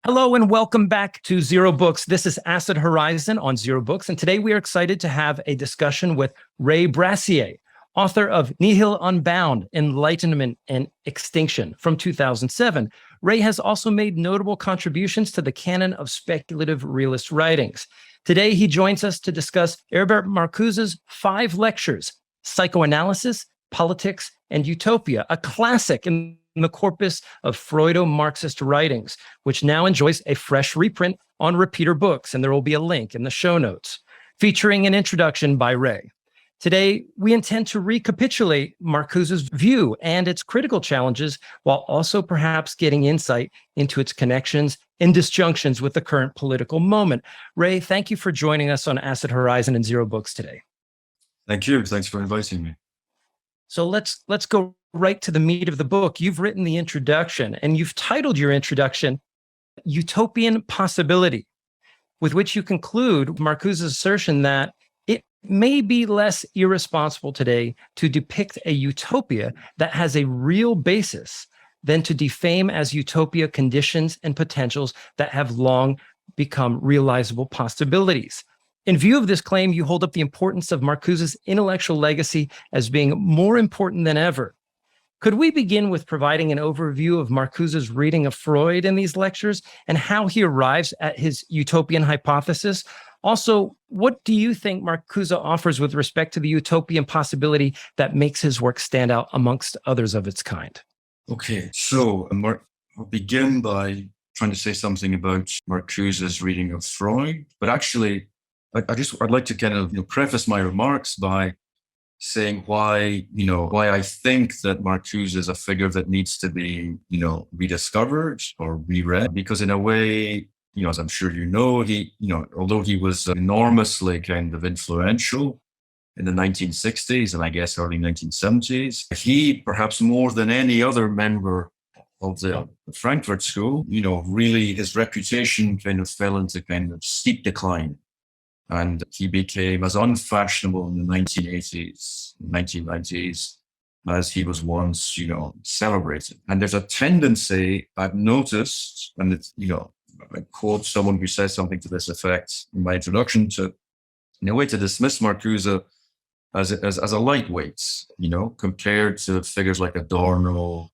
Hello and welcome back to Zer0 Books. This is Acid Horizon on Zer0 Books, and today we are excited to have a discussion with Ray Brassier, author of Nihil Unbound, Enlightenment and Extinction from 2007. Ray has also made notable contributions to the canon of speculative realist writings. Today he joins us to discuss Herbert Marcuse's 5 lectures, Psychoanalysis, Politics, and Utopia, a classic in the corpus of Freudo-Marxist writings, which now enjoys a fresh reprint on Repeater Books, and there will be a link in the show notes, featuring an introduction by Ray. Today, we intend to recapitulate Marcuse's view and its critical challenges, while also perhaps getting insight into its connections and disjunctions with the current political moment. Ray, thank you for joining us on Acid Horizon and Zer0 Books today. Thank you. Thanks for inviting me. So let's go right to the meat of the book. You've written the introduction, and you've titled your introduction Utopian Possibility, with which you conclude Marcuse's assertion that it may be less irresponsible today to depict a utopia that has a real basis than to defame as utopia conditions and potentials that have long become realizable possibilities. In view of this claim, you hold up the importance of Marcuse's intellectual legacy as being more important than ever. Could we begin with providing an overview of Marcuse's reading of Freud in these lectures and how he arrives at his utopian hypothesis? Also, what do you think Marcuse offers with respect to the utopian possibility that makes his work stand out amongst others of its kind? Okay, so I'll begin by trying to say something about Marcuse's reading of Freud, but actually, I'd like to kind of preface my remarks by saying why I think that Marcuse is a figure that needs to be, rediscovered or reread, because in a way, as I'm sure you know, he, although he was enormously kind of influential in the 1960s and I guess early 1970s, he perhaps more than any other member of the Frankfurt School, really his reputation kind of fell into kind of steep decline. And he became as unfashionable in the 1980s, 1990s, as he was once, celebrated. And there's a tendency I've noticed, and it's, I quote someone who says something to this effect in my introduction, to, in a way, to dismiss Marcuse as a lightweight, compared to figures like Adorno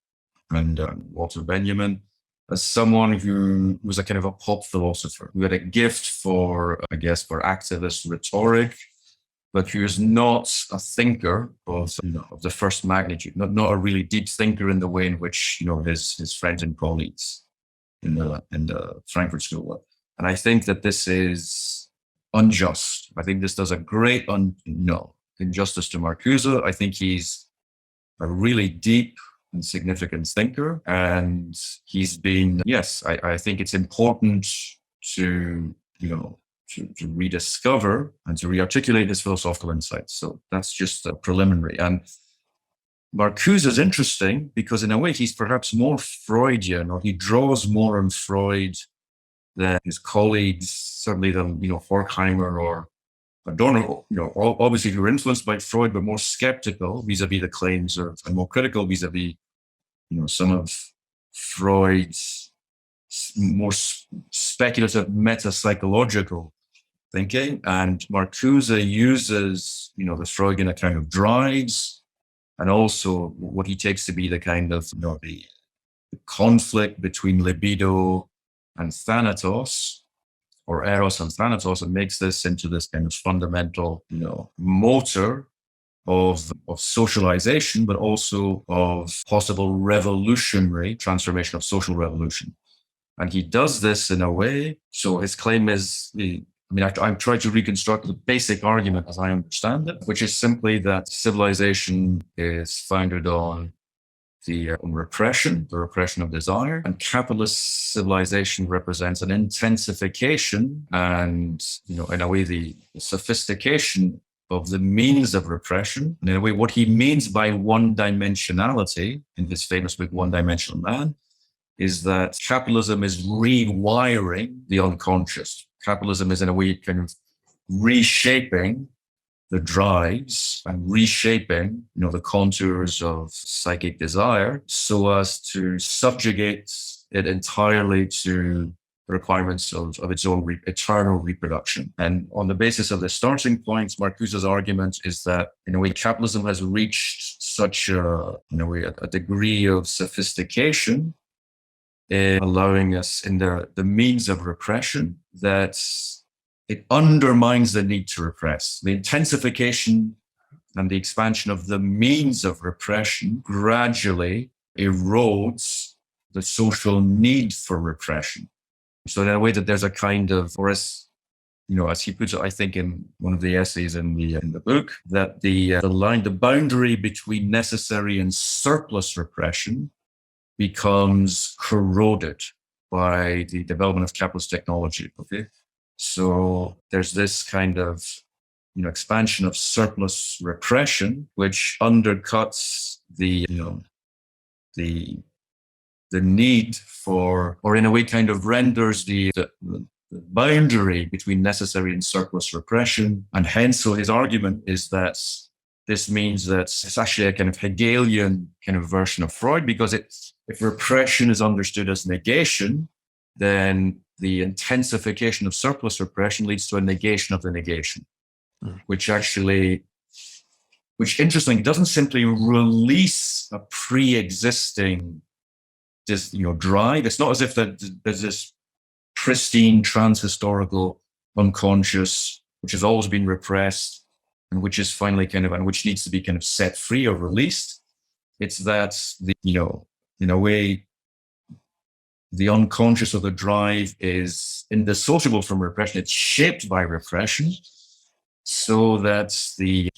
and Walter Benjamin, as someone who was a kind of a pop philosopher, who had a gift for activist rhetoric, but who is not a thinker of the first magnitude, not a really deep thinker in the way in which, his friends and colleagues in the Frankfurt School. And I think that this is unjust. I think this does a great injustice to Marcuse. I think he's a really deep and significant thinker, and he's been, I think it's important to rediscover and to rearticulate his philosophical insights. So that's just a preliminary. And Marcuse is interesting because in a way he's perhaps more Freudian, or he draws more on Freud than his colleagues, certainly than Horkheimer or Adorno, obviously who were influenced by Freud, but more skeptical vis-a-vis the claims of, and more critical vis-a-vis, some of Freud's more speculative meta-psychological thinking. And Marcuse uses, the Freudian kind of drives, and also what he takes to be the kind of, the conflict between libido and thanatos, or eros and thanatos, and makes this into this kind of fundamental, motor of socialization, but also of possible revolutionary transformation of social revolution. And he does this in a way, so his claim is, I'm trying to reconstruct the basic argument as I understand it, which is simply that civilization is founded on the repression of desire, and capitalist civilization represents an intensification and, in a way, the sophistication of the means of repression. And in a way, what he means by one-dimensionality in his famous book, One-Dimensional Man, is that capitalism is rewiring the unconscious. Capitalism is, in a way, kind of reshaping the drives and reshaping, the contours of psychic desire so as to subjugate it entirely to requirements of its own eternal reproduction. And on the basis of the starting points, Marcuse's argument is that, in a way, capitalism has reached such a degree of sophistication in allowing us in the means of repression that it undermines the need to repress. The intensification and the expansion of the means of repression gradually erodes the social need for repression. So in a way that there's a kind of, or as he puts it, I think in one of the essays in the book, that the boundary between necessary and surplus repression becomes corroded by the development of capitalist technology. Okay, so there's this kind of expansion of surplus repression, which undercuts the need for, or in a way kind of renders the boundary between necessary and surplus repression. And hence, so his argument is that this means that it's actually a kind of Hegelian kind of version of Freud, because if repression is understood as negation, then the intensification of surplus repression leads to a negation of the negation, which interestingly doesn't simply release a pre-existing drive. It's not as if there's this pristine transhistorical unconscious which has always been repressed and which is finally which needs to be kind of set free or released. It's that in a way the unconscious of the drive is indissociable from repression. It's shaped by repression, so that the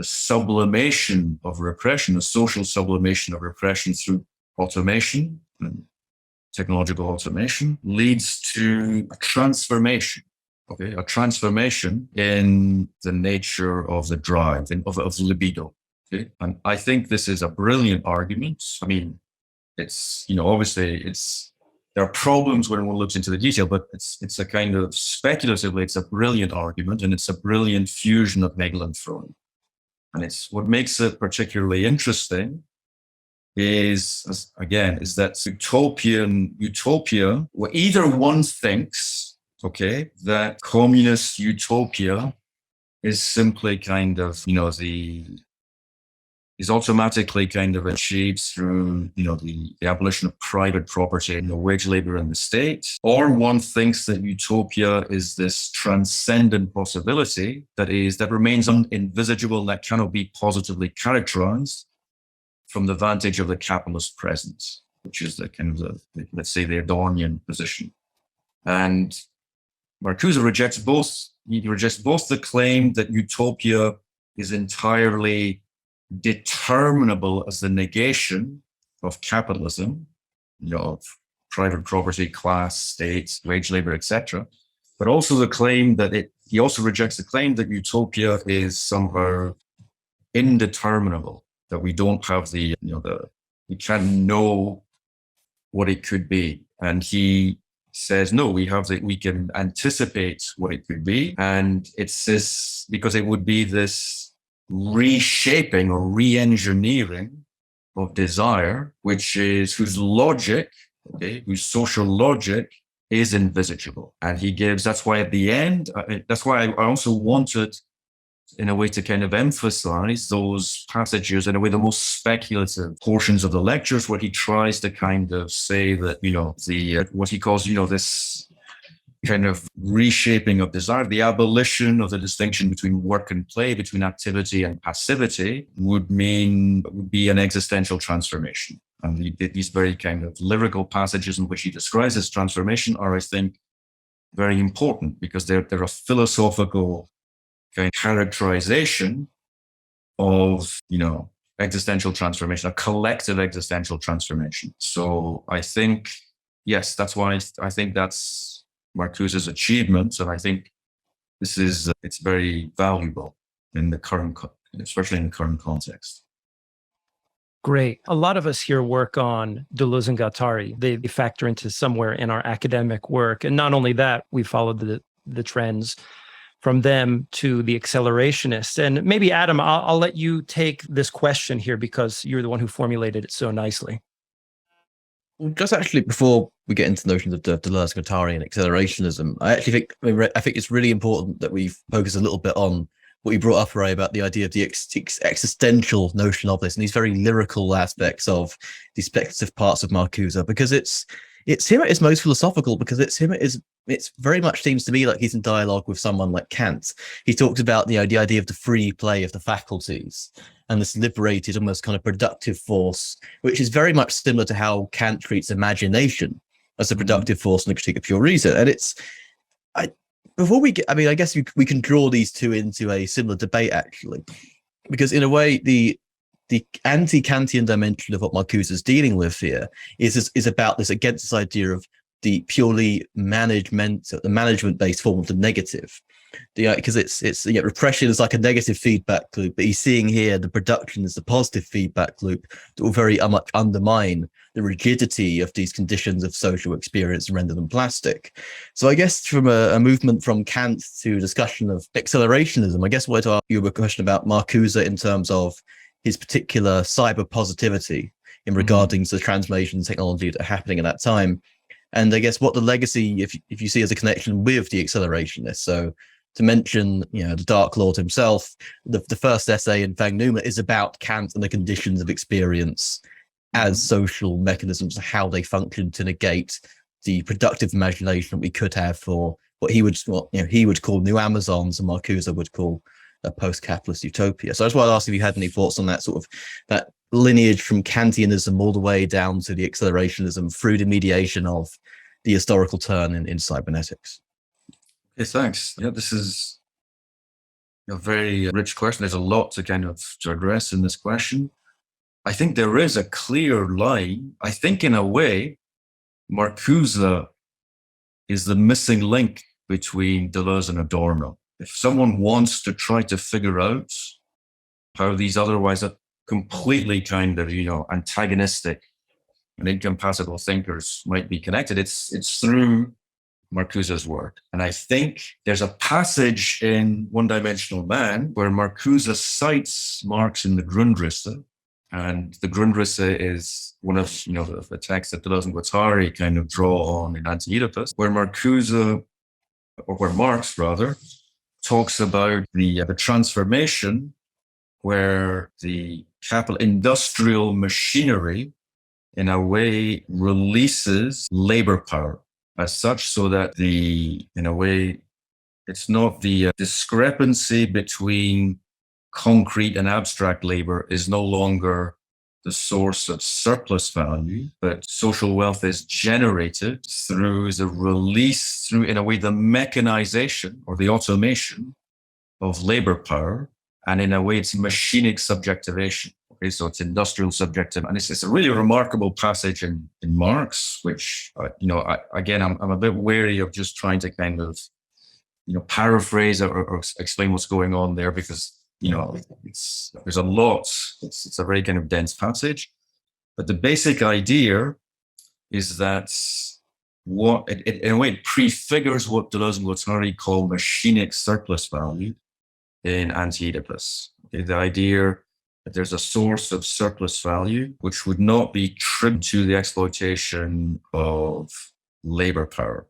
sublimation of repression, the social sublimation of repression through automation and technological automation, leads to a transformation. Okay, a transformation in the nature of the drive, of libido. Okay, and I think this is a brilliant argument. I mean, it's obviously there are problems when one looks into the detail, but it's a kind of speculatively, it's a brilliant argument, and it's a brilliant fusion of Hegel and Freud. And it's what makes it particularly interesting is that utopia, where either one thinks, okay, that communist utopia is simply kind of, is automatically kind of achieved through, the abolition of private property and wage labor in the state, or one thinks that utopia is this transcendent possibility that remains uninvisible, that cannot be positively characterized from the vantage of the capitalist present, which is the kind of let's say, the Adornian position. And Marcuse rejects both. He rejects both the claim that utopia is entirely determinable as the negation of capitalism, of private property, class, state, wage labor, etc., but also the claim that he also rejects the claim that utopia is somehow indeterminable, that we don't have we can't know what it could be. And he says, no, we can anticipate what it could be. And it's this, because it would be this reshaping or re-engineering of desire, whose logic, whose social logic is invisible. And that's why at the end, that's why I also wanted, in a way, to kind of emphasize those passages, in a way, the most speculative portions of the lectures, where he tries to kind of say that, what he calls, this kind of reshaping of desire, the abolition of the distinction between work and play, between activity and passivity, would be an existential transformation. And these very kind of lyrical passages in which he describes this transformation are, I think, very important, because they're a philosophical kind of characterization of, existential transformation, a collective existential transformation. So I think, yes, that's why I think that's Marcuse's achievements, and I think it's very valuable in the current, especially in the current context. Great. A lot of us here work on Deleuze and Guattari. They factor into somewhere in our academic work, and not only that, we follow the trends from them to the accelerationists. And maybe Adam, I'll let you take this question here, because you're the one who formulated it so nicely. Just actually, before we get into notions of Deleuze-Guattari and accelerationism, I think it's really important that we focus a little bit on what you brought up, Ray, about the idea of the existential notion of this and these very lyrical aspects of the speculative parts of Marcuse, because it's him at his most philosophical, because it's very much seems to me like he's in dialogue with someone like Kant. He talks about the idea of the free play of the faculties and this liberated, almost kind of productive force, which is very much similar to how Kant treats imagination as a productive force in the critique of pure reason. And I guess we can draw these two into a similar debate, actually, because in a way, the anti-Kantian dimension of what Marcuse is dealing with here is about this, against this idea of the purely management-based form of the negative. Because repression is like a negative feedback loop, but he's seeing here the production is the positive feedback loop that will very much undermine the rigidity of these conditions of social experience and render them plastic. So I guess from a movement from Kant to discussion of accelerationism, I guess I wanted to ask you a question about Marcuse in terms of his particular cyber positivity in regarding to the transformation technology that are happening at that time. And I guess what the legacy, if you see as a connection with the accelerationists. So to mention, the Dark Lord himself, the first essay in Fang Numa is about Kant and the conditions of experience as social mechanisms, how they function to negate the productive imagination that we could have for what he would call new Amazons and Marcuse would call a post-capitalist utopia. So I just wanted to ask if you had any thoughts on that sort of that lineage from Kantianism all the way down to the accelerationism through the mediation of the historical turn in cybernetics. Okay, thanks. Yeah, this is a very rich question. There's a lot to address in this question. I think there is a clear line. I think in a way, Marcuse is the missing link between Deleuze and Adorno. If someone wants to try to figure out how these otherwise are completely antagonistic and incompatible thinkers might be connected, it's through Marcuse's work. And I think there's a passage in One Dimensional Man where Marcuse cites Marx in the Grundrisse, and the Grundrisse is one of the texts that Deleuze and Guattari draw on in Anti-Oedipus, where Marx talks about the transformation where the capital industrial machinery in a way releases labor power as such, so that it's not the discrepancy between concrete and abstract labor is no longer the source of surplus value, but social wealth is generated through the release, through, in a way, the mechanization or the automation of labor power. And in a way, it's machinic subjectivation. Okay, so it's industrial subjective. And it's a really remarkable passage in Marx, which, I'm a bit wary of just trying to paraphrase or explain what's going on there, because there's a lot. It's a very dense passage, but the basic idea is that in a way it prefigures what Deleuze and Guattari call machinic surplus value in Anti-Oedipus. Okay, the idea that there's a source of surplus value which would not be tribute to the exploitation of labor power.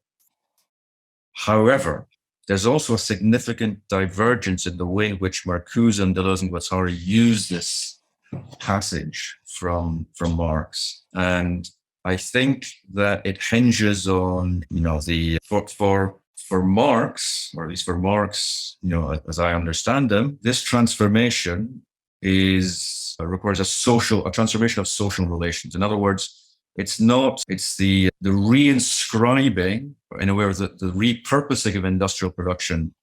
However, there's also a significant divergence in the way in which Marcuse and Deleuze and Guattari use this passage from Marx. And I think that it hinges on, for Marx, or at least for Marx, as I understand them, this transformation requires a transformation of social relations. In other words, it's the reinscribing, in a way, the repurposing of industrial production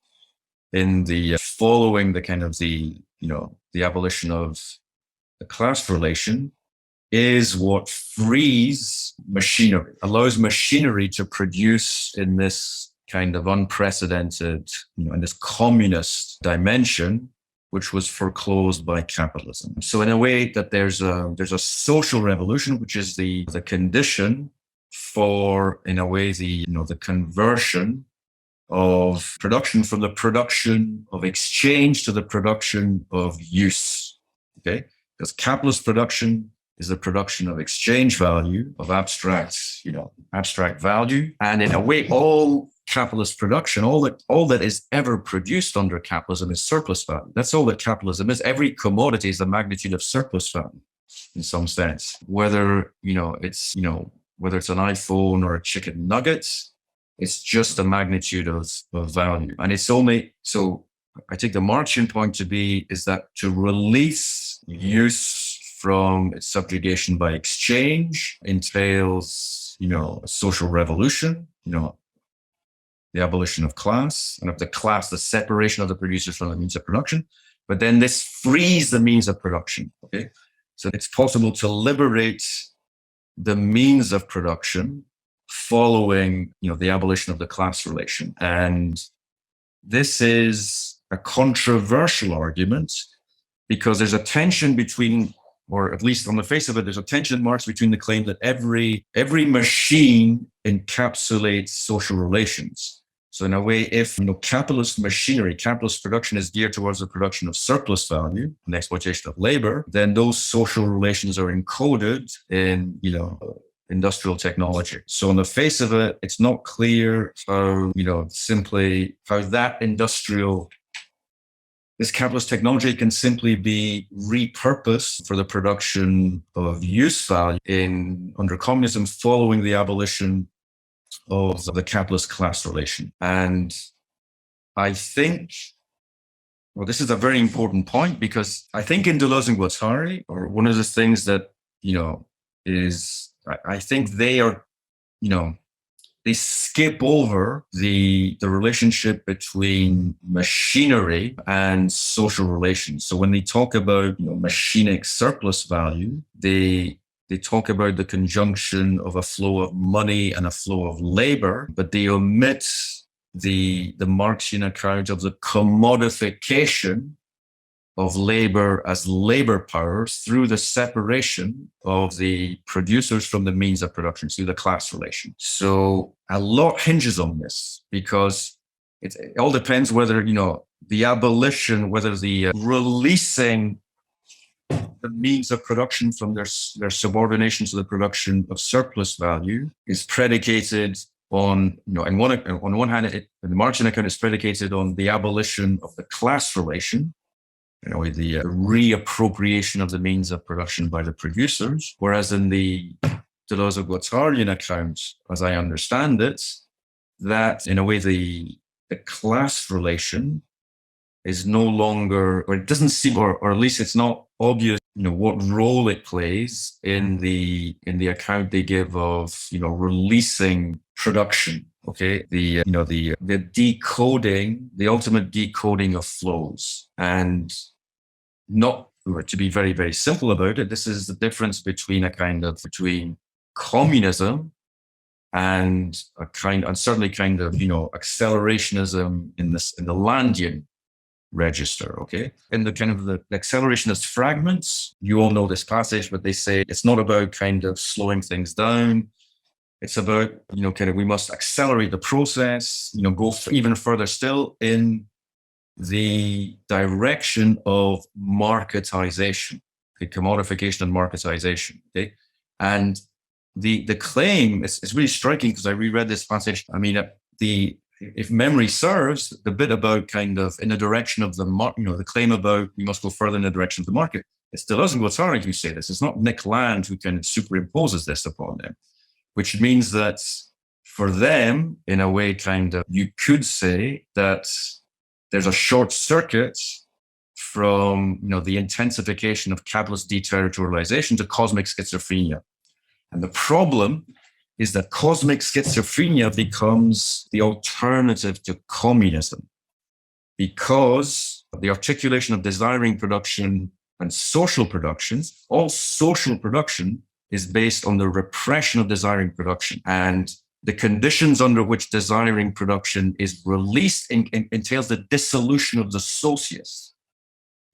in the following the abolition of the class relation is what frees machinery, allows machinery to produce in this unprecedented, in this communist dimension, which was foreclosed by capitalism. So in a way that there's a social revolution, which is the condition for, in a way, the conversion of production from the production of exchange to the production of use. Okay, because capitalist production is the production of exchange value, of abstract value. And in a way, all capitalist production, all that is ever produced under capitalism is surplus value. That's all that capitalism is. Every commodity is the magnitude of surplus value in some sense. Whether it's an iPhone or a chicken nugget, it's just a magnitude of value. And it's only so I take the Marxian point to be is that to release use from its subjugation by exchange entails, a social revolution, the abolition of class and of the class, the separation of the producers from the means of production. But then this frees the means of production. Okay, so it's possible to liberate the means of production following, the abolition of the class relation. And this is a controversial argument because there's a tension between, or at least on the face of it, there's a tension in Marx between the claim that every machine encapsulates social relations. So in a way, if capitalist machinery, capitalist production is geared towards the production of surplus value and the exploitation of labor, then those social relations are encoded in industrial technology. So on the face of it, it's not clear how this capitalist technology can simply be repurposed for the production of use value under communism following the abolition of the capitalist class relation. And I think, this is a very important point because I think in Deleuze and Guattari, or one of the things that, is, I think they are, they skip over the relationship between machinery and social relations. So when they talk about machinic surplus value, they talk about the conjunction of a flow of money and a flow of labor, but they omit the Marxian account of the commodification of labor as labor powers through the separation of the producers from the means of production, through the class relation. So a lot hinges on this because it all depends whether, the abolition, whether the releasing the means of production from their subordination to the production of surplus value is predicated on, on one hand, the Marxian account is predicated on the abolition of the class relation, the reappropriation of the means of production by the producers, whereas in the Deleuze and Guattarian account, as I understand it, that in a way the class relation is no longer, or it doesn't seem, or at least it's not obvious, what role it plays in the account they give of, releasing production. Okay, the decoding, the ultimate decoding of flows, and not to be very, very simple about it. This is the difference between between communism and certainly accelerationism in the Landian register. Okay, in the the accelerationist fragments, you all know this passage, but they say it's not about slowing things down. It's about, we must accelerate the process, go even further still in the direction of marketization, the commodification and marketization. Okay. And the claim is really striking because I reread this passage. I mean, if memory serves, the bit about in the direction of the the claim about we must go further in the direction of the market, it's Deleuze and Guattari who say this. It's not Nick Land who superimposes this upon them. Which means that for them, in a way, you could say that there's a short circuit from, the intensification of capitalist deterritorialization to cosmic schizophrenia. And the problem is that cosmic schizophrenia becomes the alternative to communism because the articulation of desiring production and social production, all social production is based on the repression of desiring production. And the conditions under which desiring production is released entails the dissolution of the socius.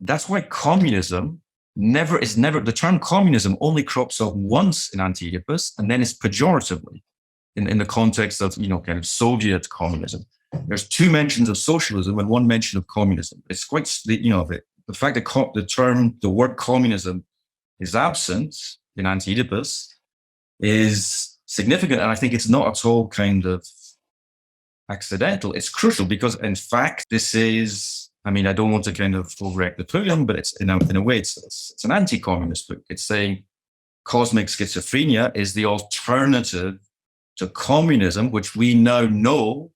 That's why communism the term communism only crops up once in Anti-Oedipus and then is pejoratively in the context of, Soviet communism. There's two mentions of socialism and one mention of communism. It's quite, the fact that the word communism is absent in Anti-Oedipus is significant. And I think it's not at all kind of accidental. It's crucial because, in fact, this is, I mean, I don't want to kind of overreact the podium, but it's in a way, it's an anti-communist book. It's saying cosmic schizophrenia is the alternative to communism, which we now know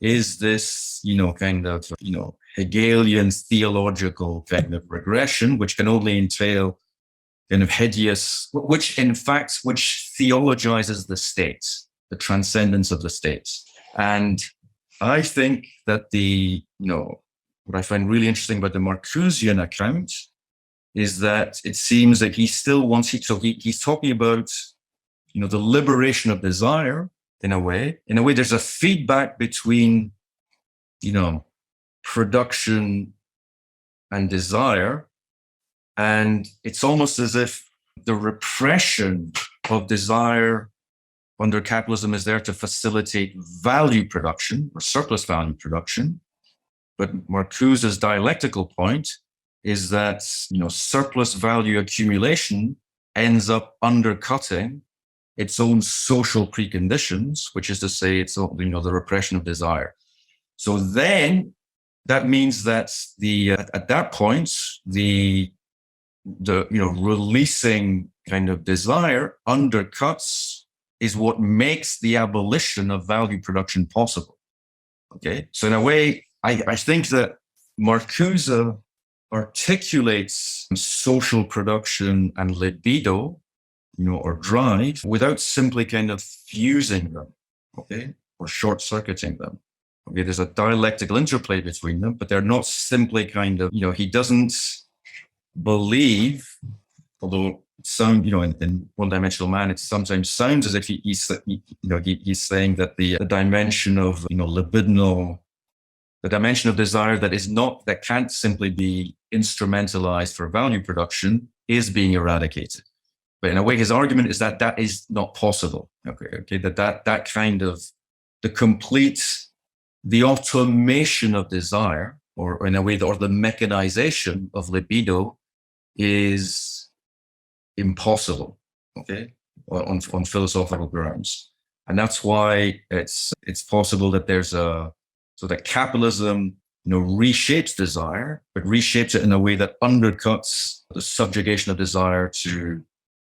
is this, kind of, Hegelian theological kind of regression, which can only entail kind of hideous, which theologizes the state, the transcendence of the state. And I think that what I find really interesting about the Marcusian account is that it seems that he still wants, he's talking about, the liberation of desire in a way. In a way, there's a feedback between, production and desire. And it's almost as if the repression of desire under capitalism is there to facilitate value production or surplus value production. But Marcuse's dialectical point is that, surplus value accumulation ends up undercutting its own social preconditions, which is to say, it's, the repression of desire. So then that means that at that point, the releasing kind of desire undercuts is what makes the abolition of value production possible. Okay. So in a way, I think that Marcuse articulates social production and libido, or drive, without simply kind of fusing them, okay, or short-circuiting them. Okay, there's a dialectical interplay between them, but they're not simply kind of, he doesn't believe, although some, in One-Dimensional Man, it sometimes sounds as if he's saying that the dimension of, libidinal, the dimension of desire that can't simply be instrumentalized for value production is being eradicated. But in a way, his argument is that that is not possible. Okay, that kind of the automation of desire, or in a way, or the mechanization of libido is impossible. Okay, on philosophical grounds, and that's why it's possible that so that capitalism, reshapes desire, but reshapes it in a way that undercuts the subjugation of desire to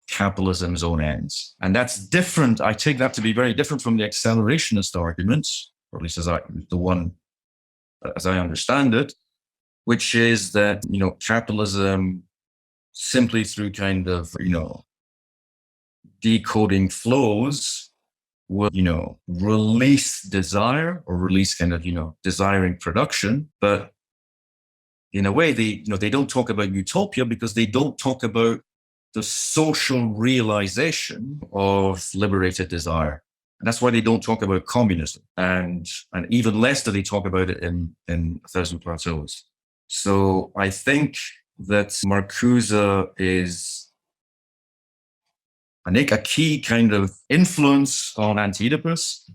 capitalism's own ends. And that's different. I take that to be very different from the accelerationist arguments, or at least as I understand it, which is that, capitalism simply through kind of, decoding flows will, release desire or release kind of, desiring production. But in a way, they don't talk about utopia because they don't talk about the social realization of liberated desire. And that's why they don't talk about communism. And even less do they talk about it in 1,000 Plateaus. So I think that Marcuse is, I think, a key kind of influence on Anti-Oedipus.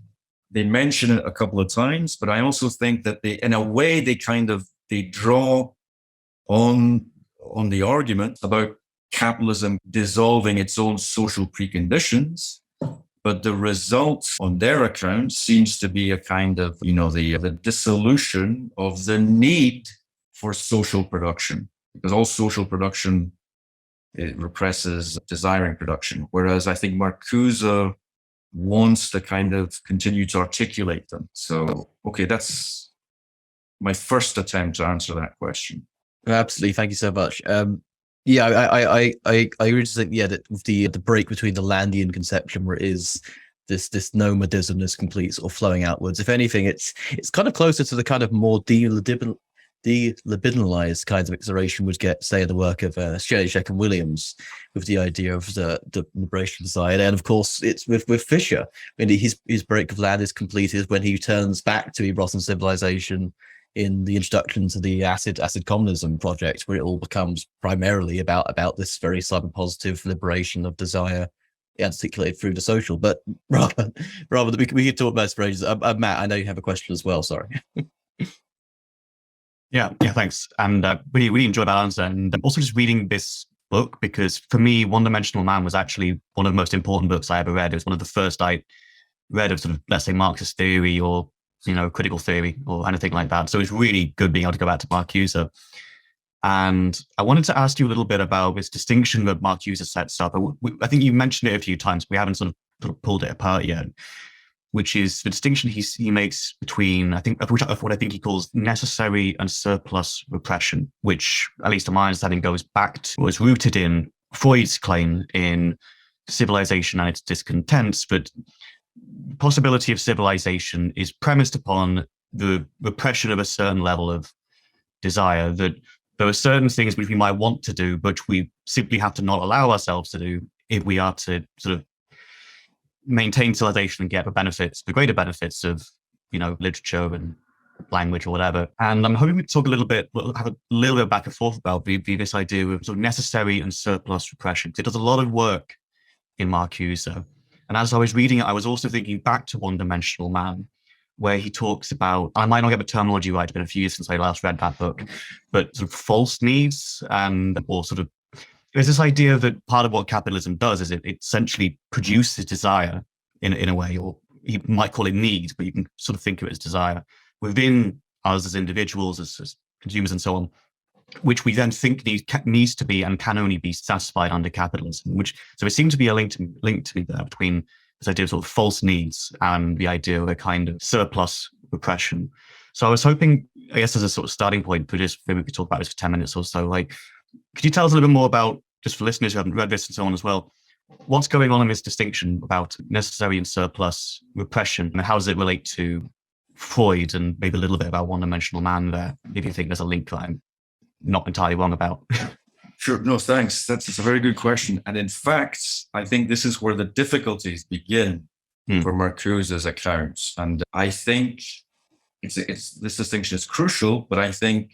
They mention it a couple of times, but I also think that in a way, they draw on the argument about capitalism dissolving its own social preconditions. But the result on their account seems to be a kind of, the dissolution of the need for social production, because all social production, it represses desiring production. Whereas I think Marcuse wants to kind of continue to articulate them. So, okay, that's my first attempt to answer that question. Absolutely. Thank you so much. Yeah, I really think, that with the break between the Landian conception, where it is this nomadism, this complete sort of flowing outwards. If anything, it's kind of closer to the kind of more delibidinalized kinds of exploration would get, say, in the work of Shenishek and Williams, with the idea of the liberation of desire. And of course, it's with Fisher. I mean, his break of land is completed when he turns back to Eros and civilization in the introduction to the acid communism project, where it all becomes primarily about this very cyber-positive liberation of desire articulated through the social. But rather we could talk about phrases. Matt, I know you have a question as well. Sorry. Yeah, thanks. And really enjoyed that answer. And also just reading this book, because for me, One Dimensional Man was actually one of the most important books I ever read. It was one of the first I read of sort of, let's say, Marxist theory or, critical theory or anything like that. So it's really good being able to go back to Marcuse. And I wanted to ask you a little bit about this distinction that Marcuse sets up. I think you mentioned it a few times. We haven't sort of pulled it apart yet, which is the distinction he makes between, what I think he calls necessary and surplus repression, which, at least to my understanding, goes back to, was rooted in Freud's claim in civilization and its discontents. But possibility of civilization is premised upon the repression of a certain level of desire, that there are certain things which we might want to do, but we simply have to not allow ourselves to do if we are to sort of maintain civilization and get the greater benefits of, literature and language or whatever. And I'm hoping we talk have a little bit back and forth about this idea of sort of necessary and surplus repression. It does a lot of work in Marcuse. And as I was reading it, I was also thinking back to One Dimensional Man, where he talks about, I might not get the terminology right, it's been a few years since I last read that book, but sort of false needs or sort of, there's this idea that part of what capitalism does is it essentially produces desire in a way, or you might call it need, but you can sort of think of it as desire within us as individuals, as consumers and so on, which we then think needs to be and can only be satisfied under capitalism. So it seems to be a link to me there between this idea of sort of false needs and the idea of a kind of surplus repression. So I was hoping, I guess, as a sort of starting point, maybe we could talk about this for 10 minutes or so. Could you tell us a little bit more about, just for listeners who haven't read this and so on as well, what's going on in this distinction about necessary and surplus repression, and how does it relate to Freud, and maybe a little bit about One Dimensional Man there, if you think there's a link that I'm not entirely wrong about? Sure. No, thanks. That's a very good question. And in fact, I think this is where the difficulties begin for Marcuse's accounts. And I think this distinction is crucial, but I think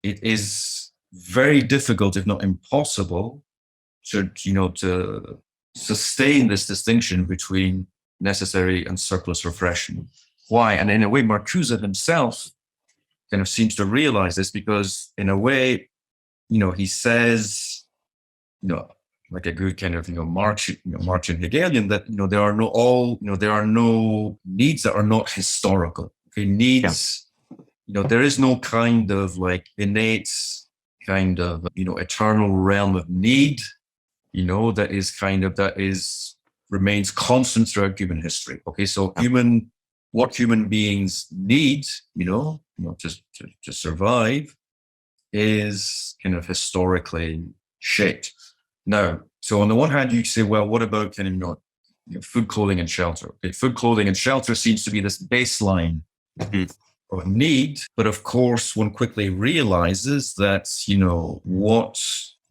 it is very difficult, if not impossible, to sustain this distinction between necessary and surplus repression. Why? And in a way, Marcuse himself kind of seems to realize this, because in a way, he says, like a good kind of, Marxian Hegelian, that, there are no needs that are not historical. Okay, needs, there is no kind of like innate kind of, eternal realm of need, that remains constant throughout human history. Okay, so what human beings need, to survive is kind of historically shaped. Now, so on the one hand, you say, well, what about kind of, food, clothing, and shelter? Okay, food, clothing, and shelter seems to be this baseline of need, but of course, one quickly realizes that,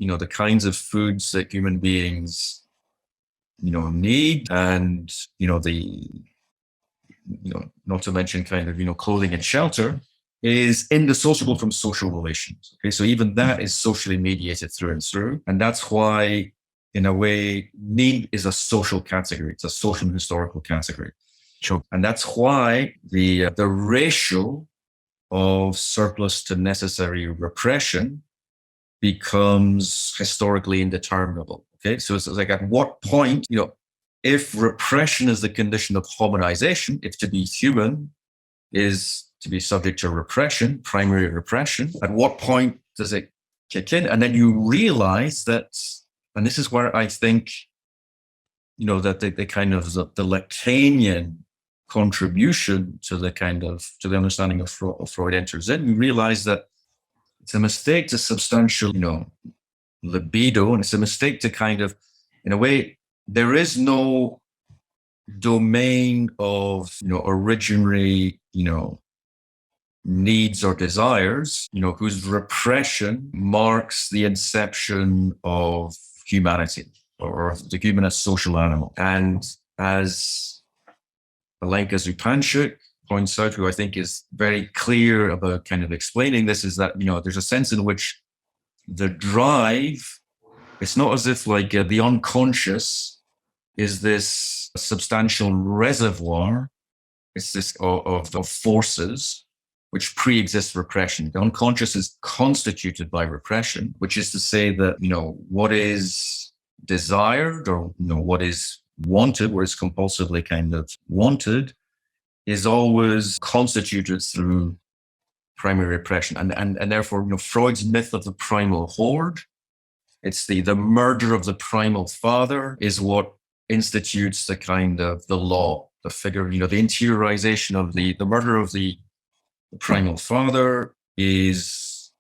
the kinds of foods that human beings, need, and, not to mention kind of, clothing and shelter, is indissociable from social relations. Okay, so even that is socially mediated through and through. And that's why, in a way, need is a social category. It's a social and historical category. Sure. And that's why the ratio of surplus to necessary repression becomes historically indeterminable. Okay, so it's like, at what point, if repression is the condition of hominization, if to be human is to be subject to repression, primary repression, at what point does it kick in? And then you realize that, and this is where I think, that the kind of the Lacanian contribution to the understanding of Freud enters in. You realize that it's a mistake to substantial, libido, and it's a mistake to kind of, in a way, there is no domain of, originary, needs or desires, whose repression marks the inception of humanity, or the human as social animal. And as Alenka Zupanchik points out, who I think is very clear about kind of explaining this, is that, there's a sense in which the drive, it's not as if like the unconscious is this substantial reservoir, it's this of forces which pre-exists repression. The unconscious is constituted by repression, which is to say that, what is desired or, what is wanted, what is compulsively kind of wanted, is always constituted through primary repression. And therefore, Freud's myth of the primal horde, it's the murder of the primal father is what institutes the kind of the law, the figure, the interiorization of the murder of the primal father is,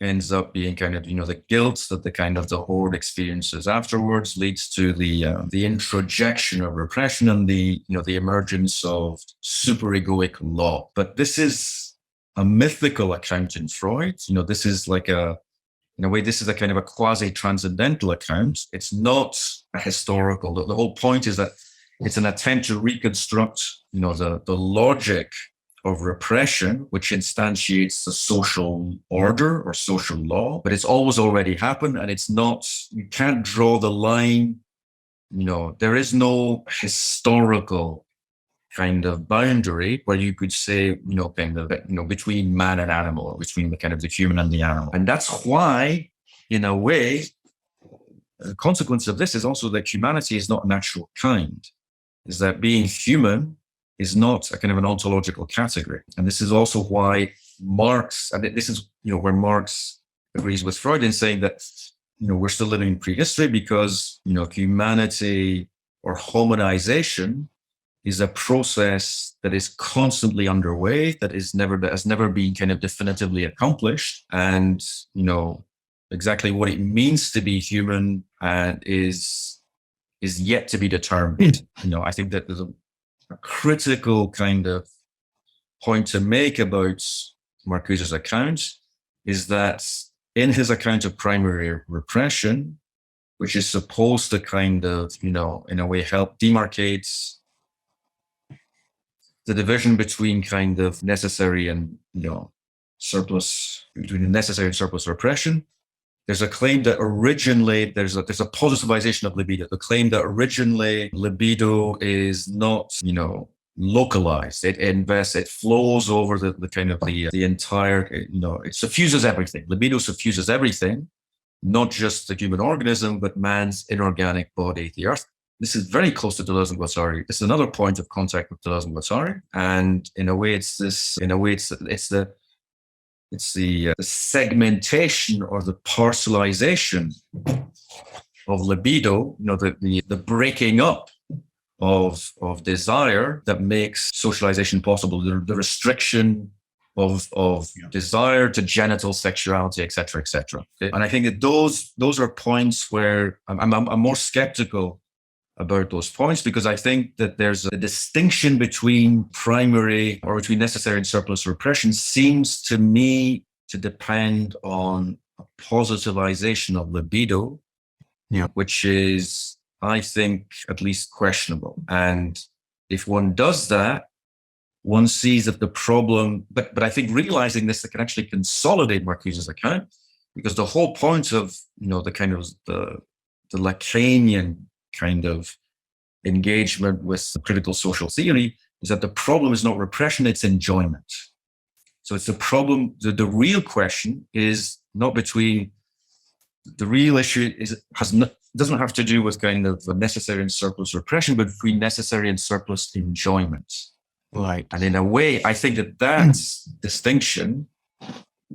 ends up being kind of, the guilt that the kind of the horde experiences afterwards leads to the introjection of repression and the emergence of superegoic law. But this is a mythical account in Freud. This is like in a way, this is a kind of a quasi-transcendental account. It's not a historical. The whole point is that it's an attempt to reconstruct, the logic of repression, which instantiates the social order or social law, but it's always already happened, and it's not, you can't draw the line, there is no historical kind of boundary where you could say, between man and animal, or between the kind of the human and the animal. And that's why, in a way, the consequence of this is also that humanity is not a natural kind, is that being human is not a kind of an ontological category. And this is also why Marx, and this is, where Marx agrees with Freud in saying that, we're still living in prehistory because, humanity or hominization is a process that is constantly underway, that has never been kind of definitively accomplished. And, exactly what it means to be human is yet to be determined. I think that there's a critical kind of point to make about Marcuse's account is that in his account of primary repression, which is supposed to kind of, in a way help demarcate the division between kind of necessary and, surplus, between the necessary and surplus repression, there's a claim that originally there's a positivization of libido. The claim that originally libido is not, localized. It flows over the kind of the entire, it suffuses everything. Libido suffuses everything, not just the human organism, but man's inorganic body, the earth. This is very close to Deleuze and Guattari. This is another point of contact with Deleuze and Guattari. And in a way, it's the segmentation or the parcelization of libido, the breaking up of desire that makes socialization possible, the restriction of desire to genital sexuality, et cetera, et cetera. Okay? And I think that those are points where I'm more skeptical about those points, because I think that there's a distinction between primary or between necessary and surplus repression seems to me to depend on a positivization of libido, which is, I think, at least questionable. And if one does that, one sees that the problem, but I think realizing this, that can actually consolidate Marcuse's account, because the whole point of, the kind of the Lacanian kind of engagement with critical social theory is that the problem is not repression, it's enjoyment. So it's the problem, the real question is not between, the real issue doesn't have to do with kind of the necessary and surplus repression, but between necessary and surplus enjoyment. Right. And in a way, I think that distinction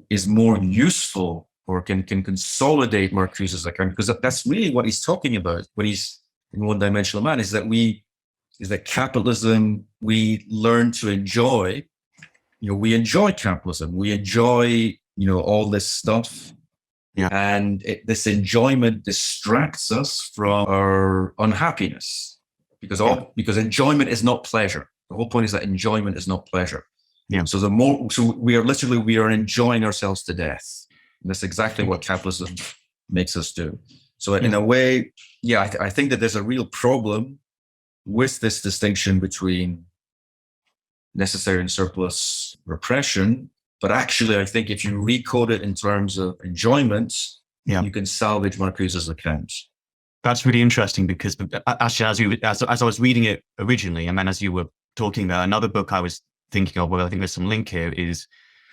is more useful or can consolidate Marcuse's account, because that's really what he's talking about when he's in One-Dimensional Man, is that capitalism, we learn to enjoy, we enjoy capitalism, we enjoy, all this stuff. Yeah. And this enjoyment distracts us from our unhappiness, because enjoyment is not pleasure. The whole point is that enjoyment is not pleasure. Yeah. So we are enjoying ourselves to death. And that's exactly what capitalism makes us do. So in a way, I think that there's a real problem with this distinction between necessary and surplus repression. But actually, I think if you recode it in terms of enjoyment, you can salvage Marcuse's account. That's really interesting, because actually, as I was reading it originally, and then as you were talking about, another book I was thinking of, well, I think there's some link here, is,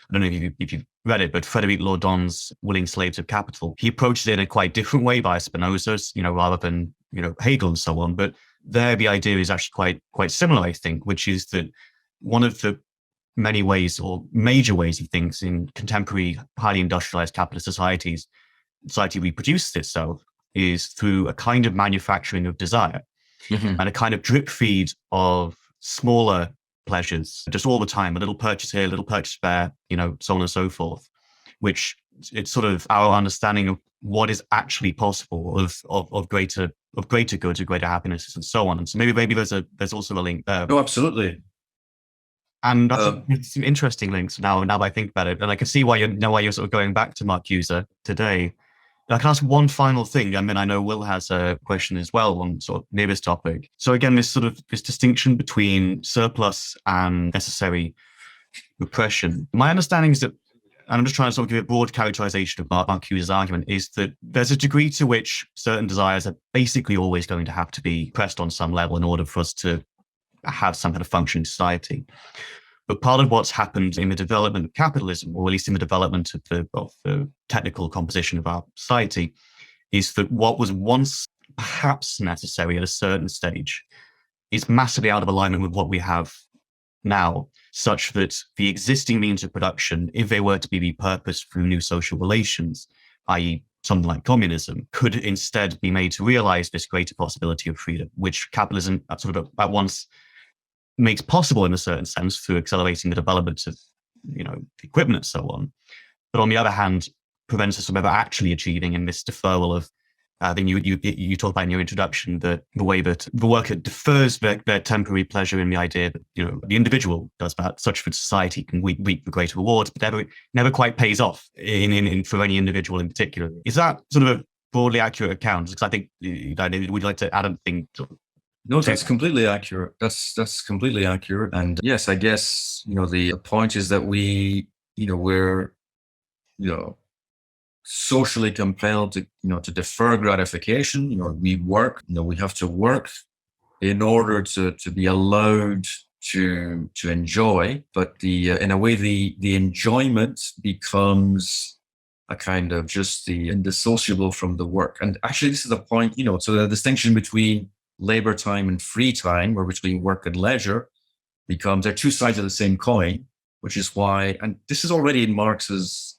I don't know if you've read it, but Frederic Laudon's Willing Slaves of Capital. He approaches it in a quite different way by Spinoza's, rather than, Hegel and so on. But there, the idea is actually quite similar, I think, which is that one of the many ways or major ways he thinks in contemporary, highly industrialized capitalist society reproduces itself is through a kind of manufacturing of desire and a kind of drip feed of smaller pleasures, just all the time, a little purchase here, a little purchase there, so on and so forth, which it's sort of our understanding of what is actually possible of greater goods, of greater happiness, and so on. And so maybe there's also a link there. No, absolutely. And that's some interesting links now that I think about it. And I can see why you're sort of going back to Marcuse today. I can ask one final thing, and then I know Will has a question as well on sort of near this topic. So again, this distinction between surplus and necessary repression. My understanding is that, and I'm just trying to sort of give a broad characterization of Marcuse's argument, is that there's a degree to which certain desires are basically always going to have to be pressed on some level in order for us to have some kind of functioning society. But part of what's happened in the development of capitalism, or at least in the development of the technical composition of our society, is that what was once perhaps necessary at a certain stage is massively out of alignment with what we have now, such that the existing means of production, if they were to be repurposed through new social relations, i.e. something like communism, could instead be made to realize this greater possibility of freedom, which capitalism at once makes possible in a certain sense through accelerating the development of, equipment and so on. But on the other hand, prevents us from ever actually achieving in this deferral of, I think you talked about in your introduction, the way that the worker defers their temporary pleasure in the idea that, the individual does that, such that society can reap the greater rewards, but never quite pays off in for any individual in particular. Is that sort of a broadly accurate account? Because I think, would you like to add anything to? No, that's completely accurate. That's completely accurate. And yes, I guess, the point is that we're socially compelled to defer gratification. We work, we have to work in order to be allowed to enjoy. But in a way, the enjoyment becomes a kind of just the indissociable from the work. And actually, this is the point, so the distinction between labor time and free time, or between work and leisure, they're two sides of the same coin, which is why, and this is already in Marx's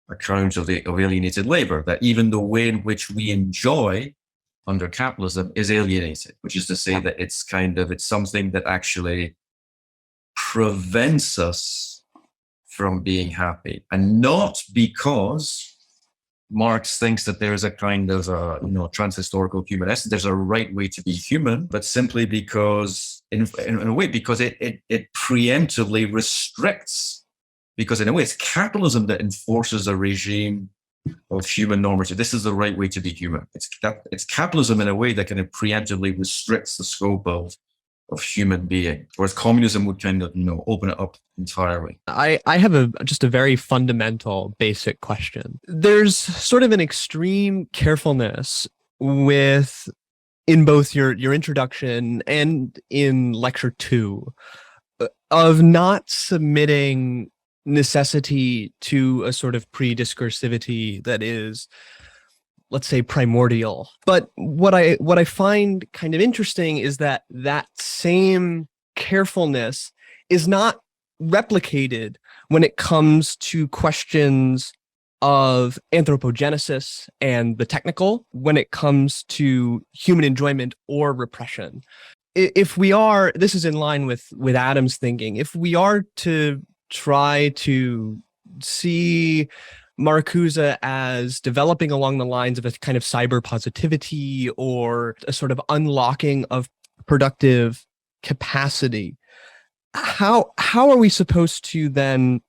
account of alienated labor, that even the way in which we enjoy under capitalism is alienated, which is to say that it's something that actually prevents us from being happy. And not because Marx thinks that there's a kind of transhistorical human essence, there's a right way to be human, but simply because in a way, because it preemptively restricts, because in a way it's capitalism that enforces a regime of human normative. This is the right way to be human. It's capitalism in a way that kind of preemptively restricts the scope of human being, whereas communism would kind of open it up entirely. I have just a very fundamental, basic question. There's sort of an extreme carefulness in both your introduction and in lecture 2 of not submitting necessity to a sort of pre-discursivity that is, let's say, primordial. But what I find kind of interesting is that same carefulness is not replicated when it comes to questions of anthropogenesis and the technical, when it comes to human enjoyment or repression. If we are, this is in line with Adam's thinking, if we are to try to see Marcuse as developing along the lines of a kind of cyber positivity or a sort of unlocking of productive capacity, how are we supposed to then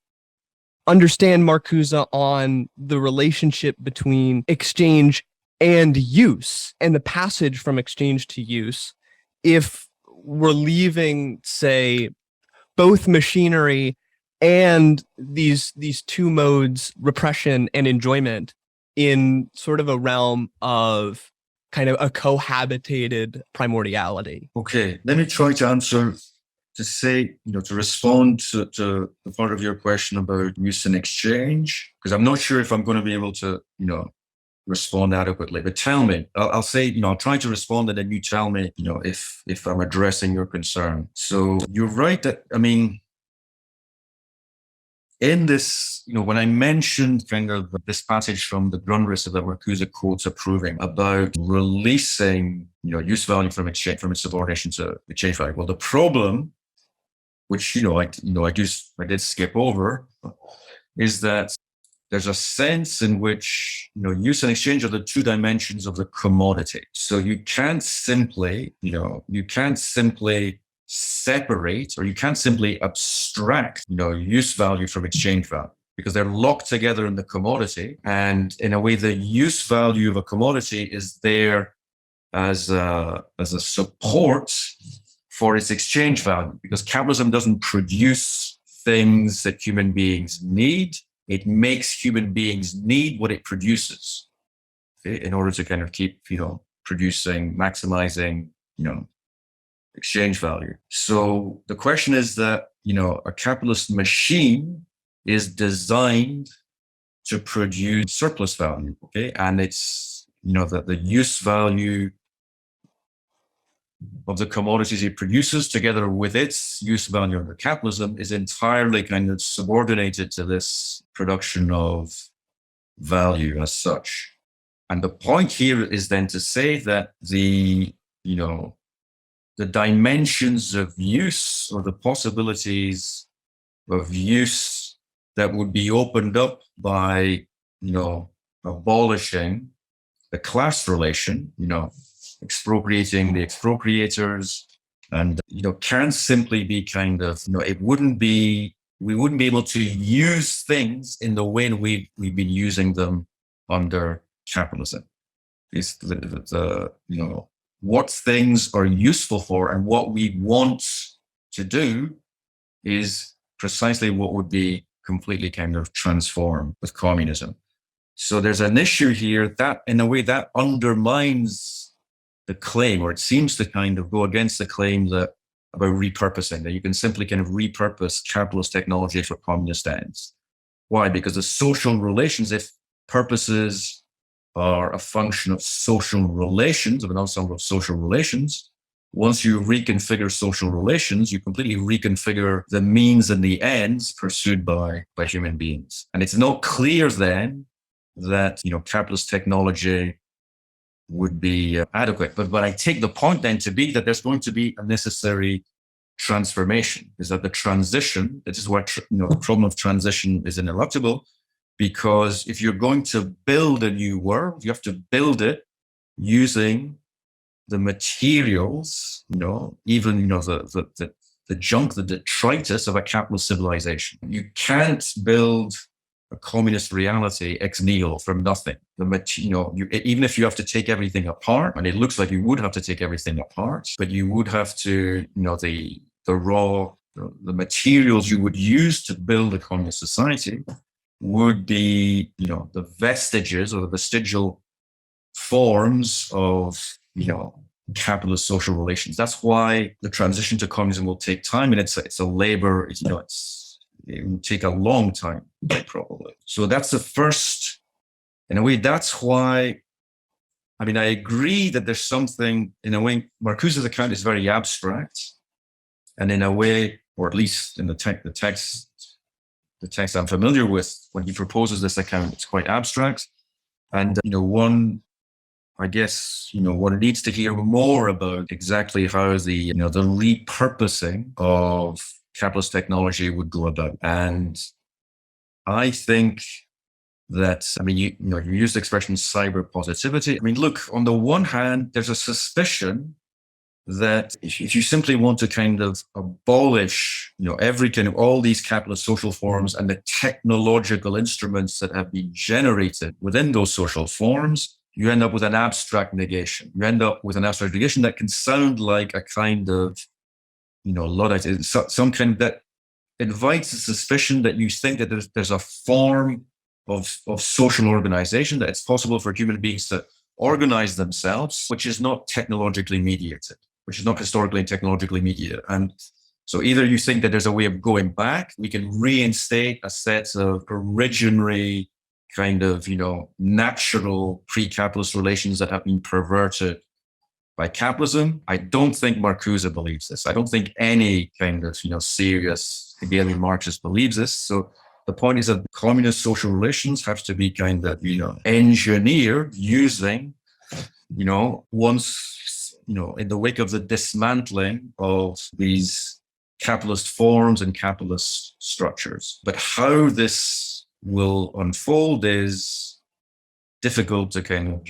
understand Marcuse on the relationship between exchange and use, and the passage from exchange to use, if we're leaving, say, both machinery and these two modes, repression and enjoyment, in sort of a realm of kind of a cohabitated primordiality? Okay, let me try to answer to say, to respond to the part of your question about use and exchange, because I'm not sure if I'm going to be able to, respond adequately. But tell me, I'll say, I'll try to respond, and then you tell me, if I'm addressing your concern. So you're right that, in this, when I mentioned kind of this passage from the Grundrisse that Marcuse quotes approving about releasing, use value from its subordination to exchange value. Well, the problem, which, I did skip over, is that there's a sense in which, use and exchange are the two dimensions of the commodity. So you can't simply separate, or you can't simply abstract, use value from exchange value, because they're locked together in the commodity. And in a way, the use value of a commodity is there as a support for its exchange value, because capitalism doesn't produce things that human beings need. It makes human beings need what it produces, okay, in order to kind of keep, producing, maximizing, exchange value. So the question is that, a capitalist machine is designed to produce surplus value, okay? And it's, that the use value of the commodities it produces together with its use value under capitalism is entirely kind of subordinated to this production of value as such. And the point here is then to say that the dimensions of use, or the possibilities of use that would be opened up by, abolishing the class relation, expropriating the expropriators, and, can simply be kind of, we wouldn't be able to use things in the way we've been using them under capitalism. It's what things are useful for and what we want to do is precisely what would be completely kind of transformed with communism. So there's an issue here that, in a way, that undermines the claim, or it seems to kind of go against the claim that about repurposing, that you can simply kind of repurpose capitalist technology for communist ends. Why? Because the social relations, if purposes are a function of social relations, of an ensemble of social relations, once you reconfigure social relations, you completely reconfigure the means and the ends pursued by human beings. And it's not clear then that, capitalist technology would be adequate. But I take the point then to be that there's going to be a necessary transformation, is that the transition, this is where the problem of transition is ineluctable, because if you're going to build a new world, you have to build it using the materials, even the junk, the detritus of a capitalist civilization. You can't build a communist reality ex nihilo from nothing. Even if you have to take everything apart, and it looks like you would have to take everything apart, but you would have to, the raw, the materials you would use to build a communist society would be, the vestiges or the vestigial forms of, capitalist social relations. That's why the transition to communism will take time, and it's a labor. It will take a long time, probably. So that's the first. In a way, that's why. I agree that there's something. In a way, Marcuse's account is very abstract, and in a way, or at least in the text I'm familiar with, when he proposes this account, it's quite abstract. And, one needs to hear more about exactly how the repurposing of capitalist technology would go about. And I think that, you use the expression cyber positivity. Look, on the one hand, there's a suspicion that if you simply want to kind of abolish, all these capitalist social forms and the technological instruments that have been generated within those social forms, you end up with an abstract negation. You end up with an abstract negation that can sound like a kind of, Luddite, some kind that invites the suspicion that you think that there's a form of social organization, that it's possible for human beings to organize themselves, which is not technologically mediated, which is not historically and technologically mediated. And So either you think that there's a way of going back, we can reinstate a set of originary kind of, natural pre-capitalist relations that have been perverted by capitalism. I don't think Marcuse believes this. I don't think any kind of, serious Hegelian Marxist believes this. So the point is that communist social relations have to be kind of, engineered using, once, in the wake of the dismantling of these capitalist forms and capitalist structures. But how this will unfold is difficult to kind of,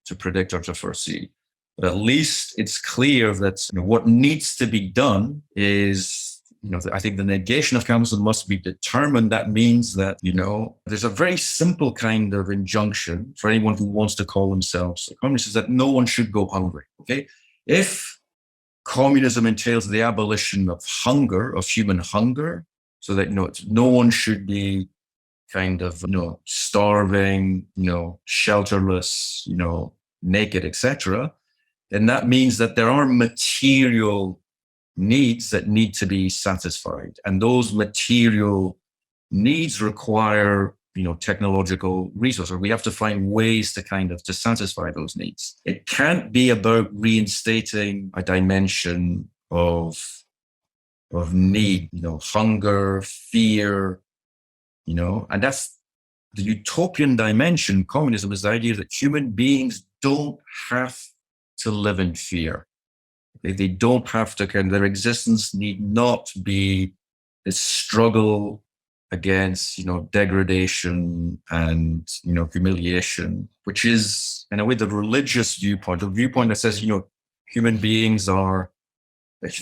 to predict or to foresee. But at least it's clear that what needs to be done is, I think the negation of capitalism must be determined. That means that, there's a very simple kind of injunction for anyone who wants to call themselves a communist, is that no one should go hungry. Okay. If communism entails the abolition of hunger, of human hunger, so that, no one should be kind of, starving, shelterless, naked, etc., then that means that there are material needs that need to be satisfied. And those material needs require, technological resources. We have to find ways to kind of to satisfy those needs. It can't be about reinstating a dimension of need, hunger, fear, and that's the utopian dimension. Communism is the idea that human beings don't have to live in fear. They don't have to, their existence need not be this struggle against, degradation and, humiliation, which is, in a way, the religious viewpoint, the viewpoint that says, human beings are,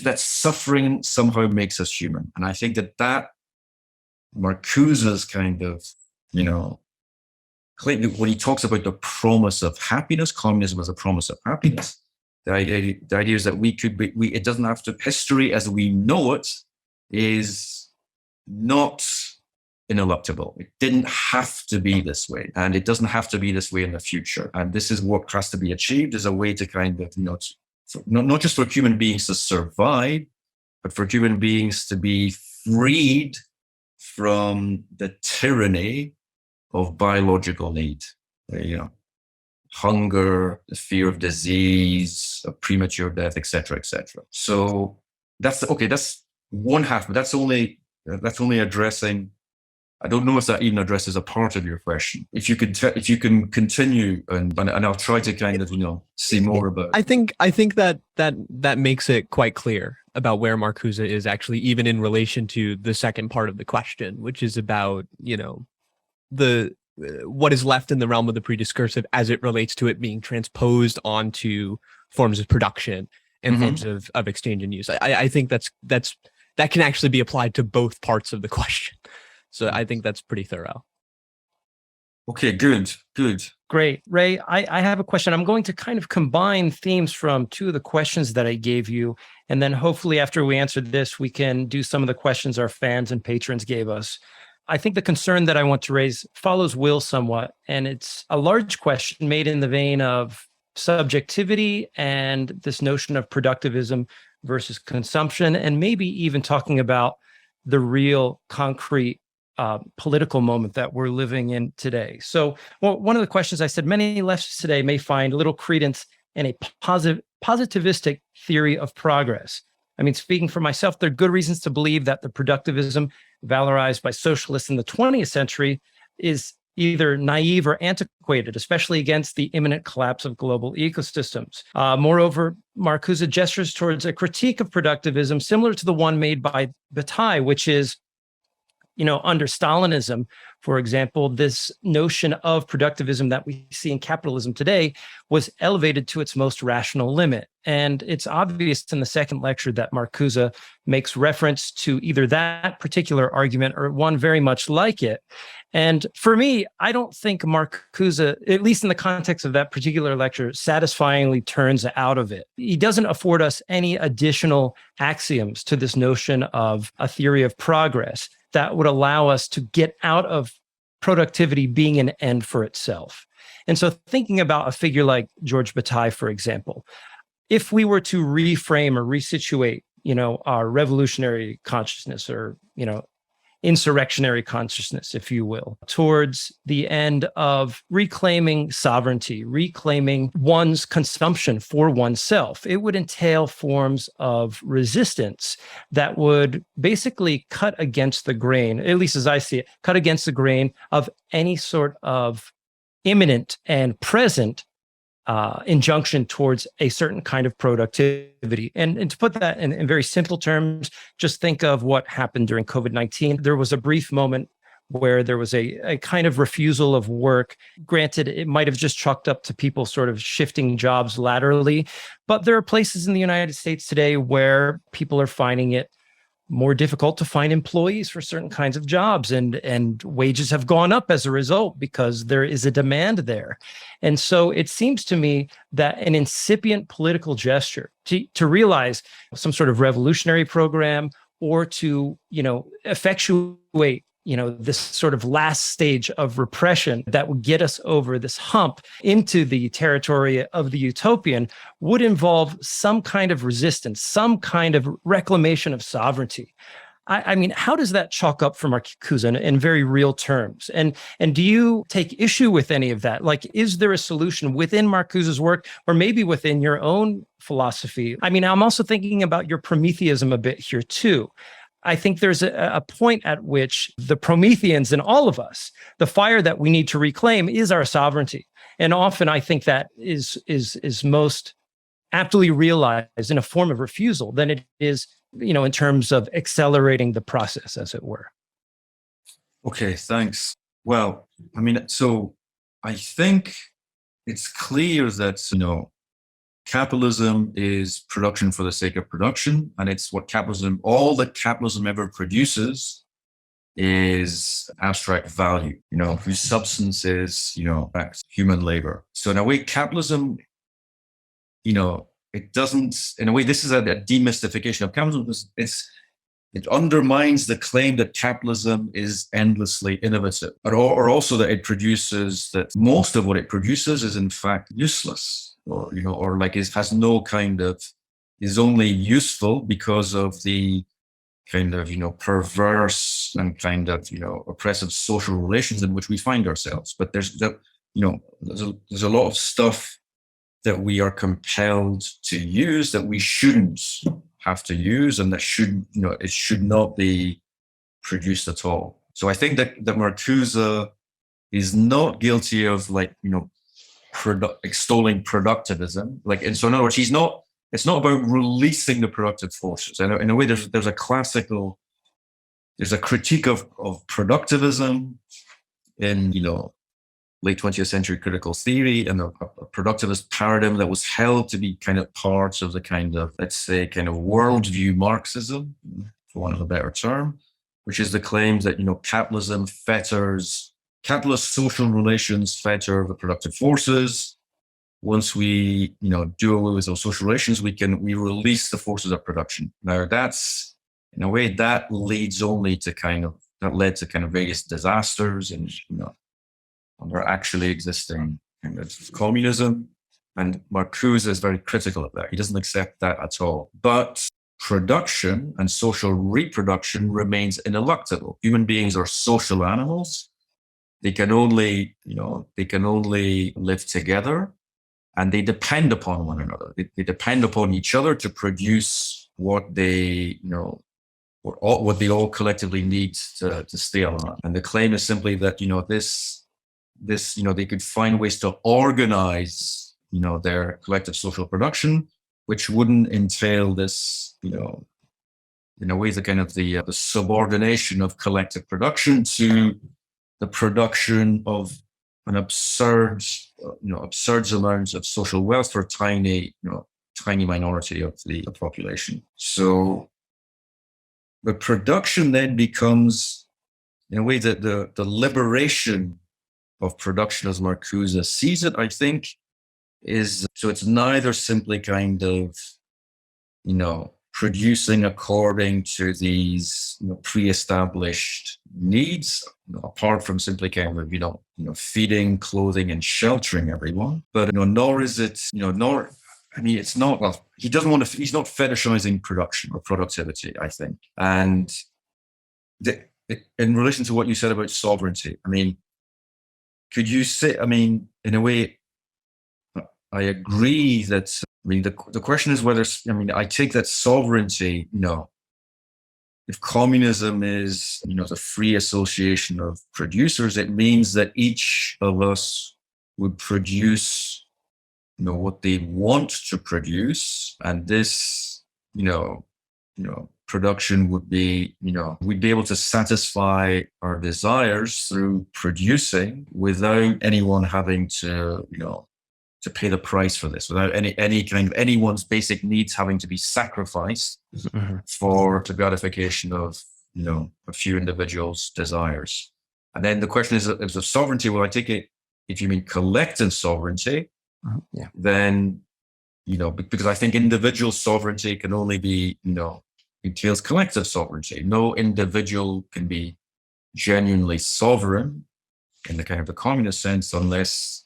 that suffering somehow makes us human. And I think that Marcuse's kind of, claim, when he talks about the promise of happiness, communism as a promise of happiness, the idea is that it doesn't have to, history as we know it is not ineluctable. It didn't have to be this way, and it doesn't have to be this way in the future. And this is what has to be achieved, is a way to kind of, not just for human beings to survive, but for human beings to be freed from the tyranny of biological need, hunger, the fear of disease, of premature death, etc., etc. So that's one half, but that's only addressing. I don't know if that even addresses a part of your question. If you can continue, and I'll try to kind of see more about. I think that makes it quite clear about where Marcuse is actually, even in relation to the second part of the question, which is about what is left in the realm of the prediscursive as it relates to it being transposed onto forms of production and forms of exchange and use. I think that can actually be applied to both parts of the question. So I think that's pretty thorough. Okay, good. Great. Ray, I have a question. I'm going to kind of combine themes from two of the questions that I gave you. And then hopefully after we answer this, we can do some of the questions our fans and patrons gave us. I think the concern that I want to raise follows Will somewhat. And it's a large question made in the vein of subjectivity and this notion of productivism versus consumption, and maybe even talking about the real concrete political moment that we're living in today. So one of the questions I said, many leftists today may find little credence in a positivistic theory of progress. I mean, speaking for myself, there are good reasons to believe that the productivism valorized by socialists in the 20th century is either naive or antiquated, especially against the imminent collapse of global ecosystems. Moreover, Marcuse gestures towards a critique of productivism similar to the one made by Bataille, which is, under Stalinism, for example, this notion of productivism that we see in capitalism today was elevated to its most rational limit. And it's obvious in the second lecture that Marcuse makes reference to either that particular argument or one very much like it. And for me, I don't think Marcuse, at least in the context of that particular lecture, satisfyingly turns out of it. He doesn't afford us any additional axioms to this notion of a theory of progress that would allow us to get out of productivity being an end for itself. And so thinking about a figure like George Bataille, for example, if we were to reframe or resituate, our revolutionary consciousness, or, insurrectionary consciousness, if you will, towards the end of reclaiming sovereignty, reclaiming one's consumption for oneself. It would entail forms of resistance that would basically cut against the grain, at least as I see it, cut against the grain of any sort of imminent and present injunction towards a certain kind of productivity. And to put that in very simple terms, just think of what happened during COVID-19. There was a brief moment where there was a kind of refusal of work. Granted, it might have just chalked up to people sort of shifting jobs laterally, but there are places in the United States today where people are finding it more difficult to find employees for certain kinds of jobs, and wages have gone up as a result because there is a demand there. And so it seems to me that an incipient political gesture to realize some sort of revolutionary program, or to, effectuate, this sort of last stage of repression that would get us over this hump into the territory of the utopian, would involve some kind of resistance, some kind of reclamation of sovereignty. I mean, how does that chalk up for Marcuse in very real terms? And do you take issue with any of that? Like, is there a solution within Marcuse's work, or maybe within your own philosophy? I mean, I'm also thinking about your Prometheism a bit here too. I think there's a point at which the Prometheans in all of us, the fire that we need to reclaim, is our sovereignty. And often I think that is most aptly realized in a form of refusal than it is, in terms of accelerating the process, as it were. Okay, thanks. Well, I mean, so I think it's clear that, capitalism is production for the sake of production, and it's what all that capitalism ever produces is abstract value, whose substance is, human labor. So in a way, capitalism, it doesn't, in a way, this is a demystification of capitalism. It undermines the claim that capitalism is endlessly innovative, or also that it produces, that most of what it produces is in fact useless. Or like it has no kind of, is only useful because of the kind of, perverse and kind of, oppressive social relations in which we find ourselves. But there's a lot of stuff that we are compelled to use that we shouldn't have to use, and that it should not be produced at all. So I think that Marcuse is not guilty of extolling productivism. And so in other words, it's not about releasing the productive forces. And in a way, there's a critique of productivism in, late 20th century critical theory, and a productivist paradigm that was held to be kind of parts of the kind of, let's say, kind of worldview Marxism, for want of a better term, which is the claims that, capitalist social relations fetter the productive forces. Once we, do away with those social relations, we release the forces of production. Now that's, in a way, that led to kind of various disasters and, under actually existing kind of communism. And Marcuse is very critical of that. He doesn't accept that at all. But production and social reproduction remains ineluctable. Human beings are social animals. They can only live together, and they depend upon one another. They depend upon each other to produce what they, what they all collectively need to stay alive. And the claim is simply that, they could find ways to organize, their collective social production, which wouldn't entail this, in a way, the kind of the subordination of collective production to the production of an absurd amounts of social wealth for a tiny minority of the population. So the production then becomes, in a way, that the liberation of production as Marcuse sees it, I think, is, so it's neither simply kind of, producing according to these pre-established needs, apart from simply kind of feeding, clothing, and sheltering everyone. But nor is it, I mean, it's not, well, he doesn't want to, he's not fetishizing production or productivity, I think. And in relation to what you said about sovereignty, I mean, could you say, I mean, in a way, I agree that, I mean, the question is whether, I mean, I take that sovereignty, if communism is, the free association of producers, it means that each of us would produce, what they want to produce. And this, production would be, we'd be able to satisfy our desires through producing without anyone having to, to pay the price for this, without any kind of anyone's basic needs having to be sacrificed for the gratification of, a few individuals' desires. And then the question is of sovereignty. Well, I take it, if you mean collective sovereignty, then, because I think individual sovereignty can only be, entails collective sovereignty. No individual can be genuinely sovereign in the kind of the communist sense unless,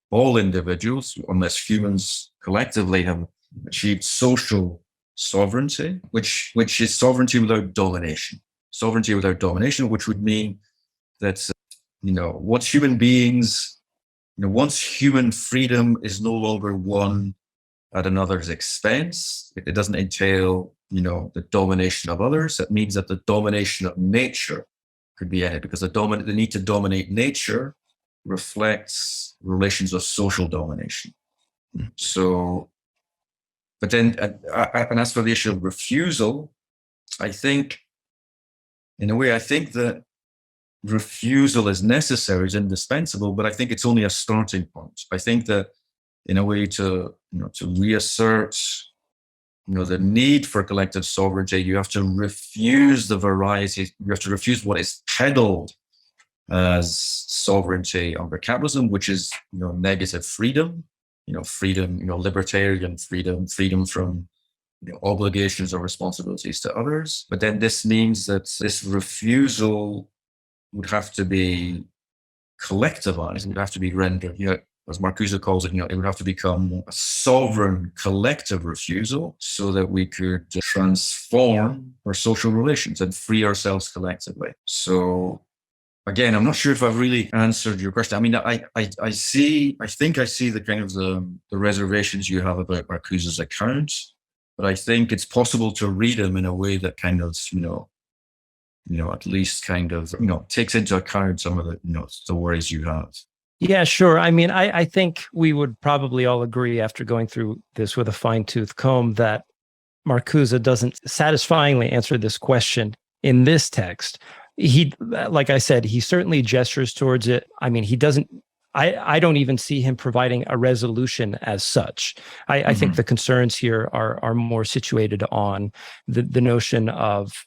all individuals, unless humans collectively have achieved social sovereignty, which is sovereignty without domination. Sovereignty without domination, which would mean that, once human beings, once human freedom is no longer won at another's expense, it doesn't entail, the domination of others. That means that the domination of nature could be ended, because the need to dominate nature reflects relations of social domination. So, but then, and as for the issue of refusal, I think, in a way, I think that refusal is necessary, is indispensable, but I think it's only a starting point. I think that, in a way, to reassert, the need for collective sovereignty, you have to refuse the variety, you have to refuse what is peddled as sovereignty under capitalism, which is, negative freedom, freedom, libertarian freedom from, obligations or responsibilities to others. But then this means that this refusal would have to be collectivized. It would have to be rendered, as Marcuse calls it, it would have to become a sovereign collective refusal so that we could transform our social relations and free ourselves collectively. So again, I'm not sure if I've really answered your question. I mean, I think I see the kind of the reservations you have about Marcuse's account, but I think it's possible to read him in a way that kind of, at least kind of, takes into account some of the, the worries you have. Yeah, sure. I mean, I think we would probably all agree after going through this with a fine-tooth comb that Marcuse doesn't satisfyingly answer this question in this text. He, like I said, he certainly gestures towards it. I mean, he doesn't, I don't even see him providing a resolution as such. I think the concerns here are more situated on the notion of,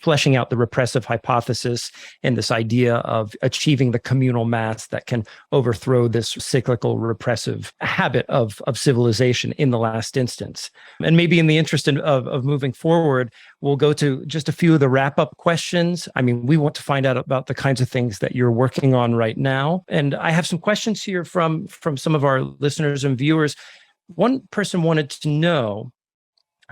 fleshing out the repressive hypothesis and this idea of achieving the communal mass that can overthrow this cyclical repressive habit of civilization in the last instance. And maybe in the interest of moving forward, we'll go to just a few of the wrap-up questions. I mean, we want to find out about the kinds of things that you're working on right now. And I have some questions here from some of our listeners and viewers. One person wanted to know,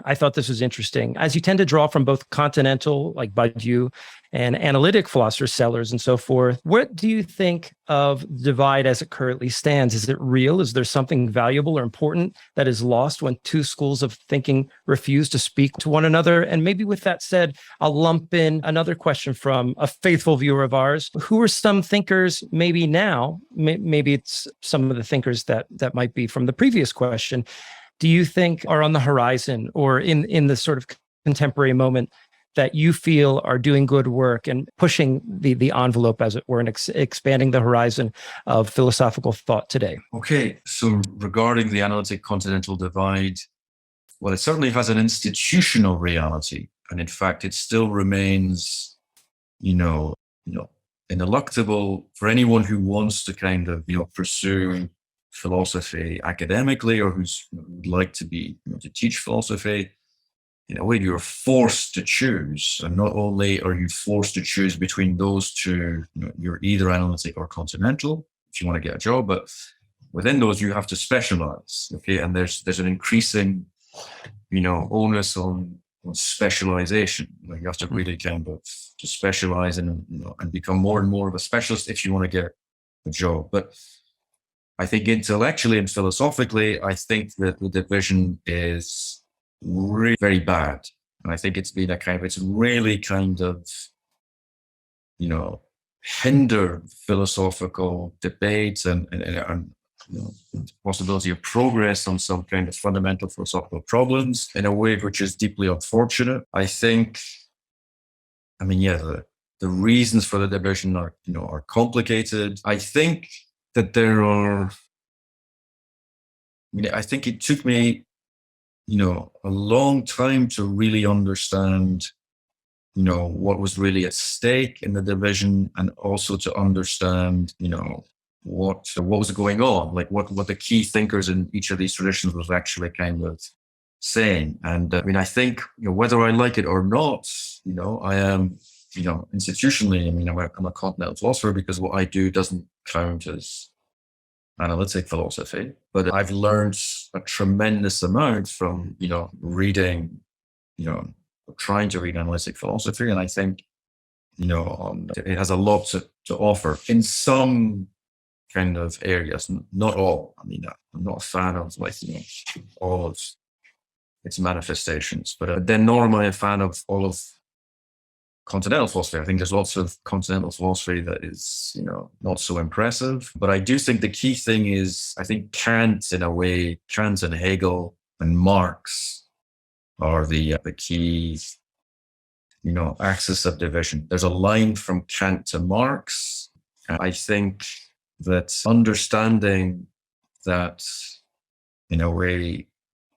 I thought this was interesting. As you tend to draw from both continental, like Badiou, and analytic philosophers, Sellers, and so forth, what do you think of the divide as it currently stands? Is it real? Is there something valuable or important that is lost when two schools of thinking refuse to speak to one another? And maybe with that said, I'll lump in another question from a faithful viewer of ours. Who are some thinkers maybe now, maybe it's some of the thinkers that might be from the previous question, do you think are on the horizon or in the sort of contemporary moment that you feel are doing good work and pushing the envelope, as it were, and expanding the horizon of philosophical thought today? Okay, so regarding the analytic continental divide, well, it certainly has an institutional reality. And in fact, it still remains, ineluctable for anyone who wants to kind of, pursue philosophy academically, or who's would like to be to teach philosophy. In a way, you're forced to choose, and not only are you forced to choose between those two, you're either analytic or continental if you want to get a job, but within those, you have to specialize. Okay. And there's an increasing, onus on specialization. Like you have to really kind of to specialize and become more and more of a specialist if you want to get a job. But I think intellectually and philosophically, I think that the division is really very bad. And I think it's been it's really kind of, hinder philosophical debates and the possibility of progress on some kind of fundamental philosophical problems in a way which is deeply unfortunate. I think, the reasons for the division are complicated. I think that there are, I think it took me, a long time to really understand, what was really at stake in the division, and also to understand, what was going on, like what the key thinkers in each of these traditions was actually kind of saying. And I think, whether I like it or not, I am, institutionally, I'm a continental philosopher because what I do doesn't count as analytic philosophy, but I've learned a tremendous amount from, reading, trying to read analytic philosophy. And I think, it has a lot to offer in some kind of areas, not all. I'm not a fan of all of its manifestations, but then nor am I a fan of all of continental philosophy. I think there's lots of continental philosophy that is, not so impressive. But I do think the key thing is, I think Kant, in a way, Kant and Hegel and Marx are the key, axis of division. There's a line from Kant to Marx. I think that understanding that, in a way,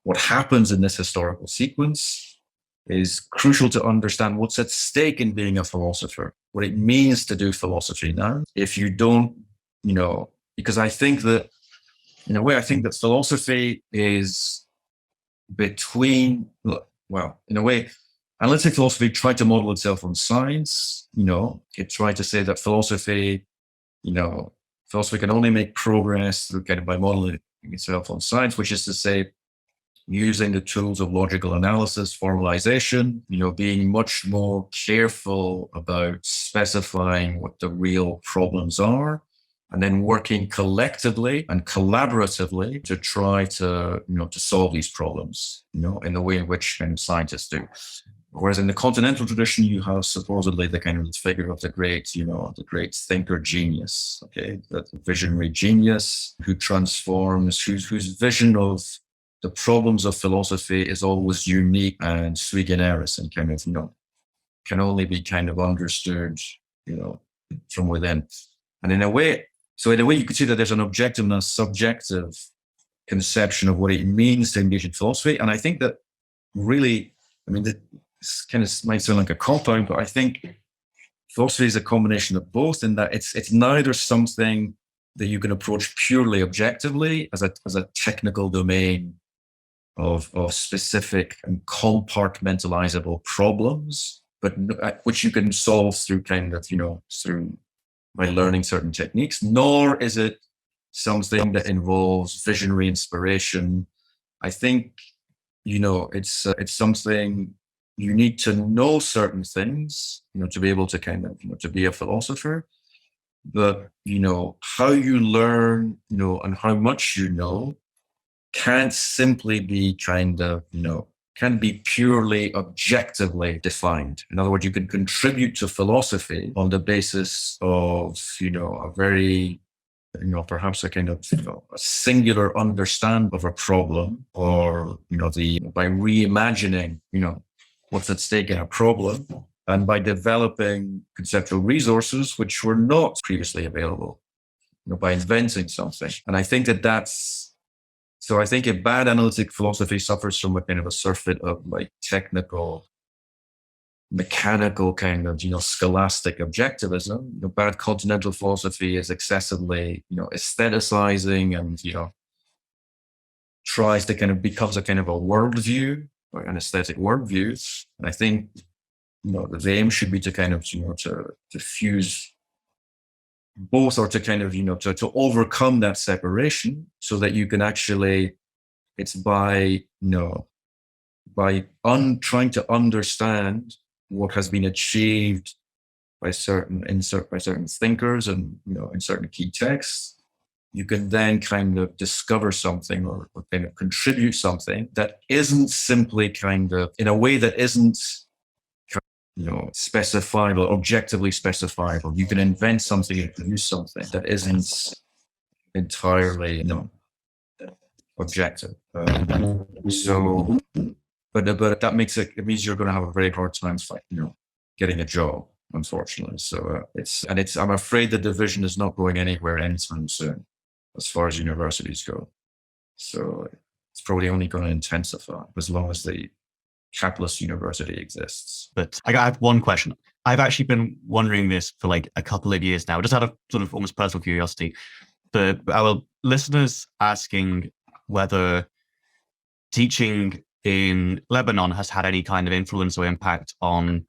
what happens in this historical sequence is crucial to understand what's at stake in being a philosopher, what it means to do philosophy now. If you don't, because I think that, in a way, I think that philosophy is between, well, in a way, analytic philosophy tried to model itself on science. It tried to say that philosophy can only make progress through kind of by modeling itself on science, which is to say, using the tools of logical analysis, formalization, being much more careful about specifying what the real problems are, and then working collectively and collaboratively to try to, to solve these problems, in the way in which kind of scientists do. Whereas in the continental tradition, you have supposedly the kind of figure of the great thinker genius, okay, that visionary genius who transforms, whose vision of the problems of philosophy is always unique and sui generis and kind of, can only be kind of understood, from within. And in a way, you could see that there's an objective and a subjective conception of what it means to engage in philosophy. And I think that really, this kind of might sound like a cop-out, but I think philosophy is a combination of both, in that it's neither something that you can approach purely objectively as a technical domain of specific and compartmentalizable problems, but which you can solve through kind of, through by learning certain techniques, nor is it something that involves visionary inspiration. I think, it's something you need to know certain things, to be able to kind of, to be a philosopher. But, how you learn, and how much you know can't simply be kind of, can be purely objectively defined. In other words, you can contribute to philosophy on the basis of, a very, perhaps a kind of, a singular understanding of a problem, or, by reimagining, what's at stake in a problem, and by developing conceptual resources which were not previously available, by inventing something. And I think so I think a bad analytic philosophy suffers from a kind of a surfeit of like technical, mechanical kind of, scholastic objectivism. Bad continental philosophy is excessively, aestheticizing and, tries to kind of becomes a kind of a worldview, or an aesthetic worldview. And I think, the aim should be to kind of, to fuse both are to kind of, to overcome that separation so that you can actually, it's by, trying to understand what has been achieved by certain thinkers and, in certain key texts, you can then kind of discover something or kind of contribute something that isn't simply kind of, in a way that isn't, specifiable, objectively specifiable. You can invent something and produce something that isn't entirely, objective. But that makes it means you're going to have a very hard time, getting a job, unfortunately. So I'm afraid the division is not going anywhere anytime soon, as far as universities go. So it's probably only going to intensify as long as the capitalist university exists. But I have one question. I've actually been wondering this for like a couple of years now, just out of sort of almost personal curiosity. But our listeners asking whether teaching in Lebanon has had any kind of influence or impact on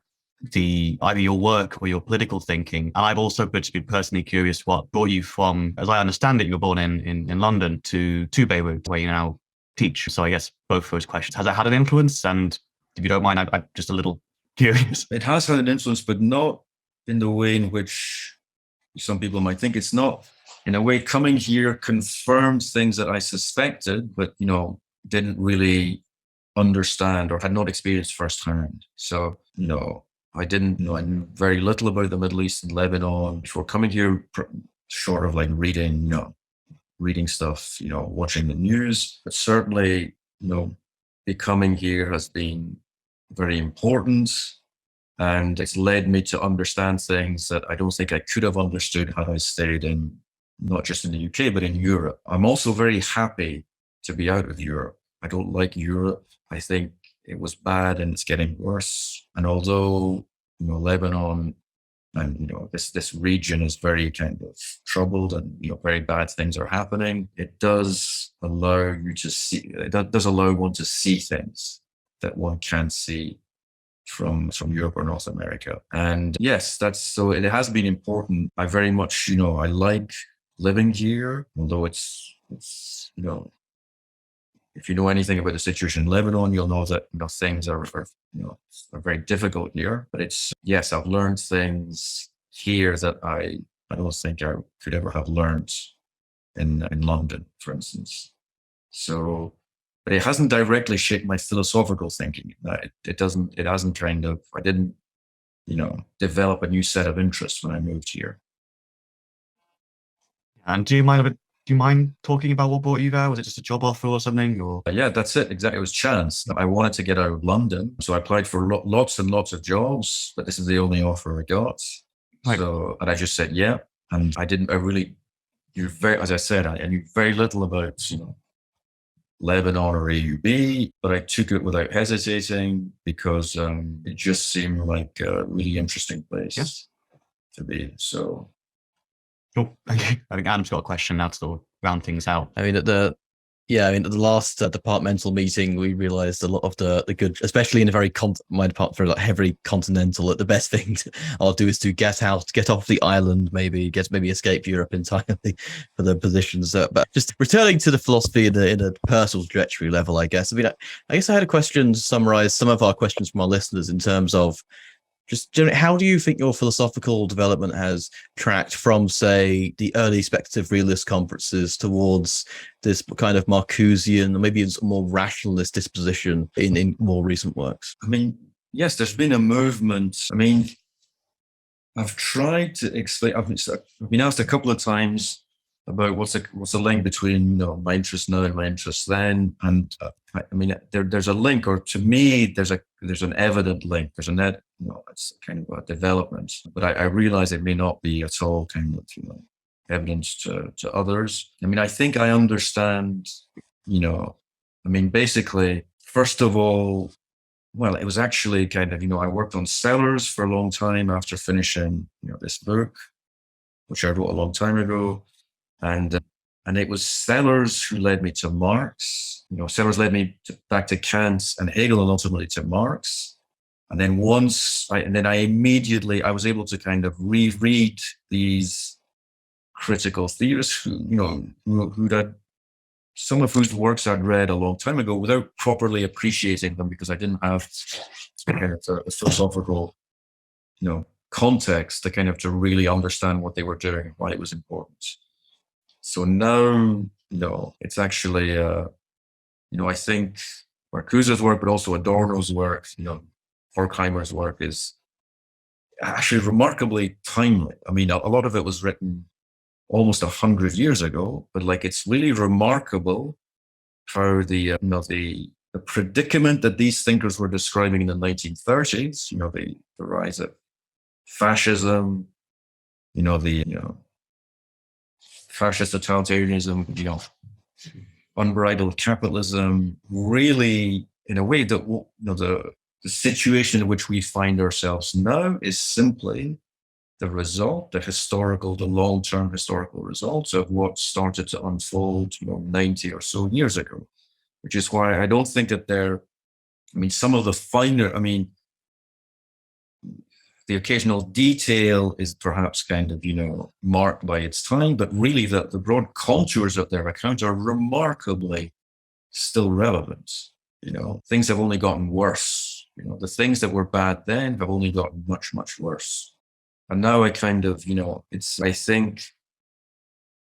either your work or your political thinking. And I've also been personally curious what brought you from, as I understand it, you were born in London to Beirut, where you now teach. So I guess both of those questions. Has it had an influence? And if you don't mind, I'm just a little curious. It has had an influence, but not in the way in which some people might think. It's not, in a way, coming here confirmed things that I suspected, but, didn't really understand or had not experienced firsthand. So, I didn't know, I knew very little about the Middle East and Lebanon before coming here, short of like reading stuff, watching the news. But certainly, becoming here has been very important. And it's led me to understand things that I don't think I could have understood had I stayed in, not just in the UK, but in Europe. I'm also very happy to be out of Europe. I don't like Europe. I think it was bad and it's getting worse. And although, Lebanon and, this region is very kind of troubled and, very bad things are happening, it does allow you to see, it does allow one to see things that one can't see from Europe or North America. And yes, so it has been important. I very much, I like living here, although it's if you know anything about the situation in Lebanon, you'll know that things are very difficult here. But yes, I've learned things here that I don't think I could ever have learned in London, for instance. So, but it hasn't directly shaped my philosophical thinking. It hasn't kind of, I didn't, develop a new set of interests when I moved here. And do you mind talking about what brought you there? Was it just a job offer or something? Or yeah, that's it. Exactly. It was chance. I wanted to get out of London. So I applied for lots and lots of jobs, but this is the only offer I got. Right. So, and I just said, yeah. And I really knew as I said, I knew very little about, Lebanon or AUB, but I took it without hesitating because it just seemed like a really interesting place to be. So. Cool. Thank you. I think Adam's got a question now to sort of round things out. I mean, at the last departmental meeting, we realized a lot of the good, especially in a very my department, very heavily continental. That the best thing I'll do is to get off the island, maybe escape Europe entirely for the positions. But just returning to the philosophy in a personal trajectory level, I guess. I mean, I guess I had a question to summarize some of our questions from our listeners in terms of just generally, how do you think your philosophical development has tracked from, say, the early speculative realist conferences towards this kind of Marcusian or maybe a more rationalist disposition in more recent works? I mean, yes, there's been a movement. I mean, I've tried to explain. I've been asked a couple of times about what's the link between my interest now and my interest then, and I mean there's a link, or to me there's an evident link. There's it's kind of a development, but I realize it may not be at all kind of evident to others. I mean, I think I understand. I mean, basically, first of all, well, it was actually kind of I worked on sellers for a long time after finishing this book, which I wrote a long time ago. And it was sellers who led me to Marx. Sellers led me back to Kant and Hegel, and ultimately to Marx. And then I was able to kind of reread these critical theorists who had some of whose works I'd read a long time ago without properly appreciating them because I didn't have a philosophical, context to kind of to really understand what they were doing and why it was important. So now, it's actually, I think Marcuse's work, but also Adorno's work, Horkheimer's work is actually remarkably timely. I mean, a lot of it was written almost 100 years ago, but it's really remarkable how the predicament that these thinkers were describing in the 1930s, the rise of fascism, fascist totalitarianism, unbridled capitalism, really, in a way that the situation in which we find ourselves now is simply the result, the long-term historical results of what started to unfold, 90 or so years ago, which is why I don't think that some of the finer, the occasional detail is perhaps kind of, marked by its time, but really the broad contours of their account are remarkably still relevant. Things have only gotten worse. The things that were bad then have only gotten much, much worse. And now I kind of, I think,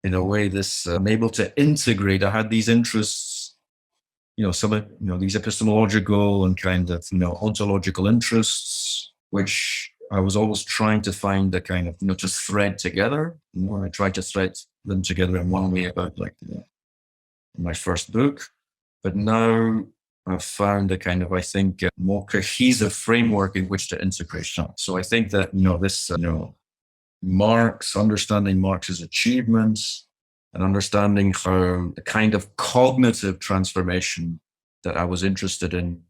in a way, I'm able to integrate. I had these interests, some of, these epistemological and kind of, ontological interests, which I was always trying to find a kind of, to thread together. I tried to thread them together in one way about my first book. But now I've found a kind of, I think, more cohesive framework in which to integrate them. So I think that, this, understanding Marx's achievements and understanding how the kind of cognitive transformation that I was interested in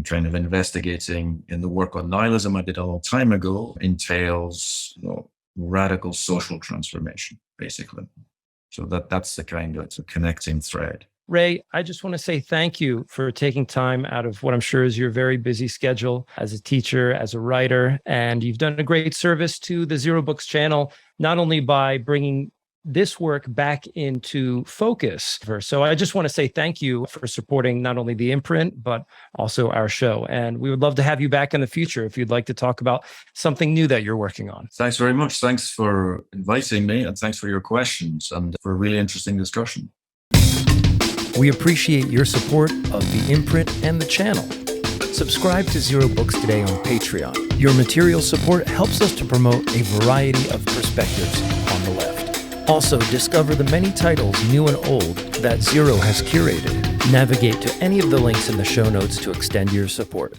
kind of investigating in the work on nihilism I did a long time ago entails, radical social transformation, basically. So that's the kind of, it's a connecting thread. Ray, I just want to say thank you for taking time out of what I'm sure is your very busy schedule as a teacher, as a writer, and you've done a great service to the Zer0 Books channel, not only by bringing this work back into focus. So I just want to say thank you for supporting not only the imprint, but also our show. And we would love to have you back in the future if you'd like to talk about something new that you're working on. Thanks very much. Thanks for inviting me, and thanks for your questions and for a really interesting discussion. We appreciate your support of the imprint and the channel. Subscribe to Zer0 Books today on Patreon. Your material support helps us to promote a variety of perspectives on the left. Also, discover the many titles, new and old, that Zer0 has curated. Navigate to any of the links in the show notes to extend your support.